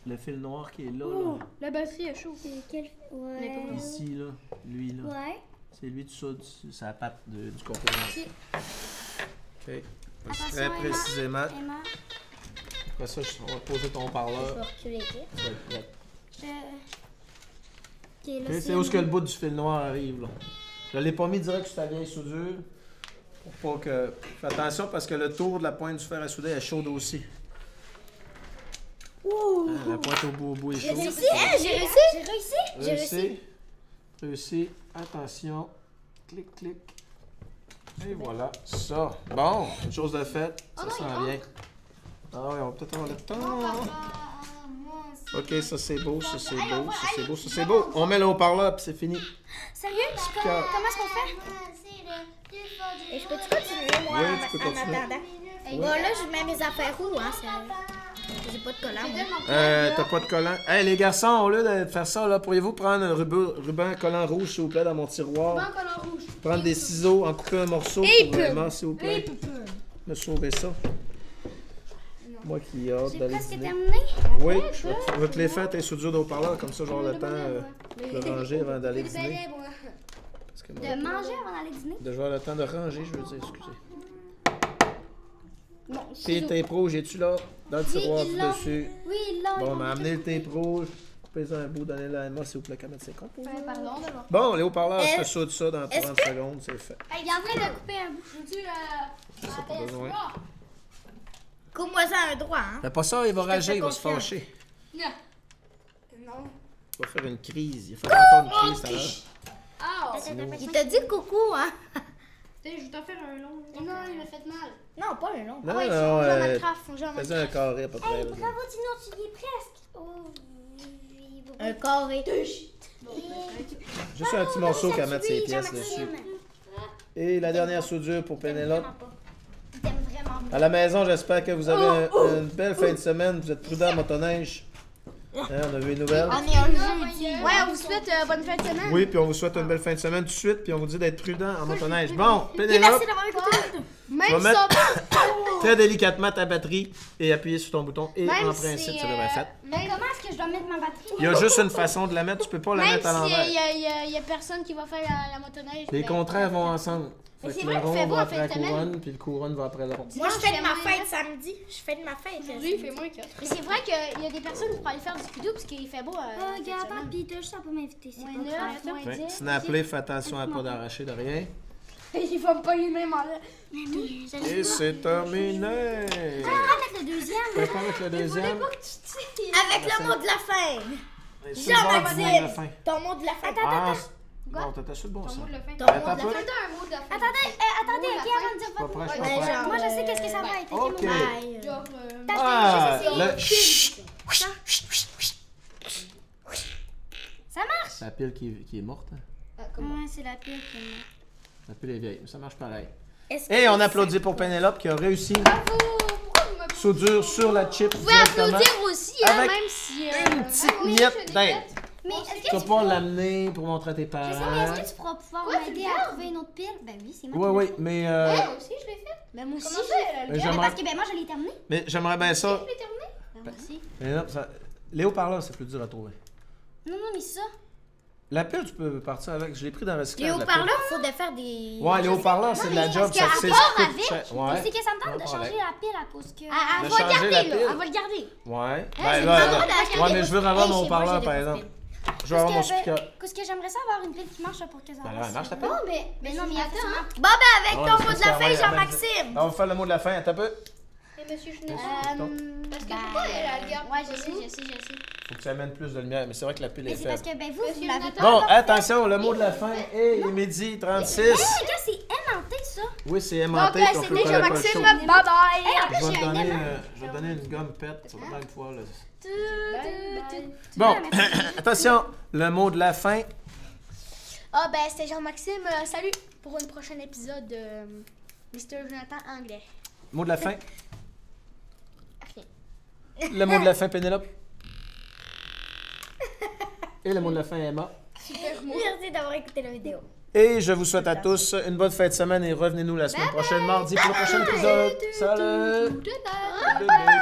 le fil noir qui est là. Oh, la batterie est chaude. Ouais. Ici, là. Lui, là. Ouais. C'est lui, tu soudes sur la patte du composant. OK. Vas-y, Attention, très Emma. précisément. Emma, Après ça, on va poser ton je parleur. vais reculer. Tu vas être prête. Ok, là, OK, c'est où ce que le bout du fil noir arrive, là. Je l'ai pas mis direct sur ta vieille soudure. Pour pas que... Fais attention parce que le tour de la pointe du fer à souder est chaude aussi. Hein, la pointe au bout est J'ai chaude. réussi, hein? J'ai réussi. J'ai réussi. J'ai réussi. Réussi. Attention. Clic, clic. Et voilà. Ça. Bon, une chose de faite. Ça s'en vient. Ah ouais, on va peut-être avoir le temps. Ok, ça c'est beau, ça c'est beau, ça c'est beau, ça c'est beau. On met le haut-parleur puis c'est fini. Sérieux? Comment est-ce qu'on fait? Et je peux-tu continuer, moi, Oui, en, tu peux en continuer. attendant? Bon, là, je mets mes affaires où, hein? J'ai pas de collant, moi. T'as pas de collant. Hey les garçons, au lieu de faire ça, là, pourriez-vous prendre un ruban collant rouge, s'il vous plaît, dans mon tiroir? Pas un collant rouge. Prendre des ciseaux, en couper un morceau pour vraiment, s'il vous plaît. Me sauver ça. Moi qui ai hâte J'ai d'aller presque dîner. terminé. Oui, je vais te les faire tes soudures de haut-parleur, comme ça j'aurai le temps de le ranger avant d'aller dîner. Parce que moi, De manger avant d'aller dîner? de avoir le temps de ranger, je veux dire, excusez. Non, Tes tape rouge, es-tu là? Dans le tiroir du dessus. Oui, là. Bon, mais amenez le tape rouge. Coupez-en un bout, donnez-le à Emma, s'il vous plaît, qu'elle mette ses compos. Pardon, d'abord. Bon, les haut-parleurs, je te soude ça dans 30 secondes, c'est fait. Il est en train de couper un bout. Ça, pas besoin. Coupe-moi ça un droit, hein? Fais pas ça, il va rager, fais il va se confiance. fâcher. Non. Il va faire une crise. Il va faire encore une crise tout à l'heure. Ah! Il t'a dit coucou, hein? Je vais t'en faire un long. Non, il m'a fait mal. Non, pas un long. Non, Ouais, non, faut que j'en attrape, faut que j'en faisais un carré à peu près. Hey, là. bravo, Tino, tu y es presque. Oh, un carré. Juste un petit morceau qu'à mettre ses pièces dessus. Et la dernière soudure pour Pénélope. Il t'aime vraiment À la maison, j'espère que vous avez une belle fin de semaine. Vous êtes prudents à motoneige. Hein, on a vu une nouvelle. On est un jeudi. Ouais, on vous souhaite bonne fin de semaine. Oui, puis on vous souhaite une belle fin de semaine tout de suite. Puis on vous dit d'être prudent en motoneige. Bon, Merci Pénélope, d'avoir écouté. tu vas Même mettre ça, très délicatement ta batterie et appuyer sur ton bouton. Et Même en si, principe, c'est devrait être fait. Mais comment est-ce que je dois mettre ma batterie? Il y a juste une façon de la mettre. Tu peux pas la même mettre à l'envers. s'il y a personne qui va faire la motoneige. Les ben, contraires vont ensemble. Mais Fait c'est que vrai le qu'il rond fait beau va en après la fin de semaine. couronne, puis le couronne va après le rond. Moi, je fais de ma Dimanche, fête samedi. Je fais de ma fête. Aujourd'hui, il fait moins que. Mais c'est vrai qu'il y a des personnes qui pourraient aller faire du skidoo parce qu'il fait beau. Oh, regarde, attends, pis t'as juste à pas m'inviter. C'est Moins pas 9, grave. moins Fait que 10. Snapley, fais attention à pas d'arracher de rien. Il va me pogner même en l'air. Et c'est terminé! Avec le deuxième. Fais pas avec le deuxième. Avec le mot de la fin. Et sur le bord du mot de la fin. Ton mot de la fin. Ah, bon, t'étais sur le bon, ça. Ton mot de la fin. Ton Attends un mot de peu. la fin. un mot de la fin. Attendez, Mot de la ok, fin. avant de dire Pas votre prêt, mot. je suis Ouais, pas prêt. genre, Moi, je sais qu'est-ce que ça va être. Ok. Bye. Genre, Ah, je sais, le chut. Ça marche? C'est la pile qui est morte. Hein. Ouais, c'est la pire qui est morte. La pile est vieille, mais ça marche pareil. Est-ce Et que on applaudit pour Pénélope qui a réussi soudure sur la chip Vous pouvez directement. applaudir aussi, hein, Avec même si. une petite miette d'aide. Mais est-ce Tu que vas pouvoir l'amener pour montrer à tes je sais, mais parents. est-ce que tu pourras pouvoir Quoi, tu m'aider le à gardes? trouver une autre pile? Ben oui, c'est moi Oui, qui oui, l'ai fait. mais, Moi aussi, je l'ai fait. Ben moi aussi. Comment ça, elle a le mais gars? Mais j'aimerais parce que ben moi, je l'ai terminé. mais j'aimerais bien ça. Je l'ai terminé? Ben moi aussi. Pénélope, Léo par là, c'est plus dur à trouver. Non, non, mais ça. La pile, tu peux partir avec. Je l'ai pris dans le Les recyclage. la pile. haut-parleurs, il faut de faire des. Ouais, les haut-parleurs, c'est de la job. Parce qu'à Ça, c'est part coûte avec, cher. Ouais. c'est que ça me tente Ouais, de ouais. changer la pile à cause que... De Elle va le changer la garder, là. pile. Elle va le garder. Ouais. c'est Ben une là, bonne là. idée. Ouais, mais je veux avoir Hey, mon chez moi, haut-parleur, j'ai par des exemple. grosses Je veux avoir mon speaker. Parce que j'aimerais ça avoir une pile qui marche pour que ça Ben là, passe. elle marche la pile. Non, mais non, mais attends, hein. Bon, ben, avec Ouais, ton mais mot de c'est la parce fin, que, ouais, Jean-Maxime. On va faire le mot de la fin, attends un peu. Et monsieur Chenet. Donc, Parce que pourquoi elle le garde? Ouais, je sais. faut que tu amènes plus de lumière, mais c'est vrai que la pile Mais est c'est parce faible. que, ben vous, Monsieur vous l'avez Jonathan. pas Bon, encore attention, le mot de la fin est il est midi 36. fait. Hey, les gars, c'est aimanté, ça. Oui, c'est Donc, aimanté, puis on peut c'était coller pas le Jean-Maxime. chaud. Bye bye. Je vais te donner une gomme pète, ça va bien une fois. Là. Bye. Bon, attention, le mot de la fin. Ah, ben, c'était Jean-Maxime. Salut pour un prochain épisode de Mr. Jonathan Anglais. Mot de la fin. Rien. Le mot de la fin, Pénélope. Et le mot de la fin, Emma. Merci d'avoir écouté la vidéo. Et je vous souhaite à tous une bonne fin de semaine et revenez-nous la semaine prochaine, mardi, pour le prochain épisode. Salut! Bye bye.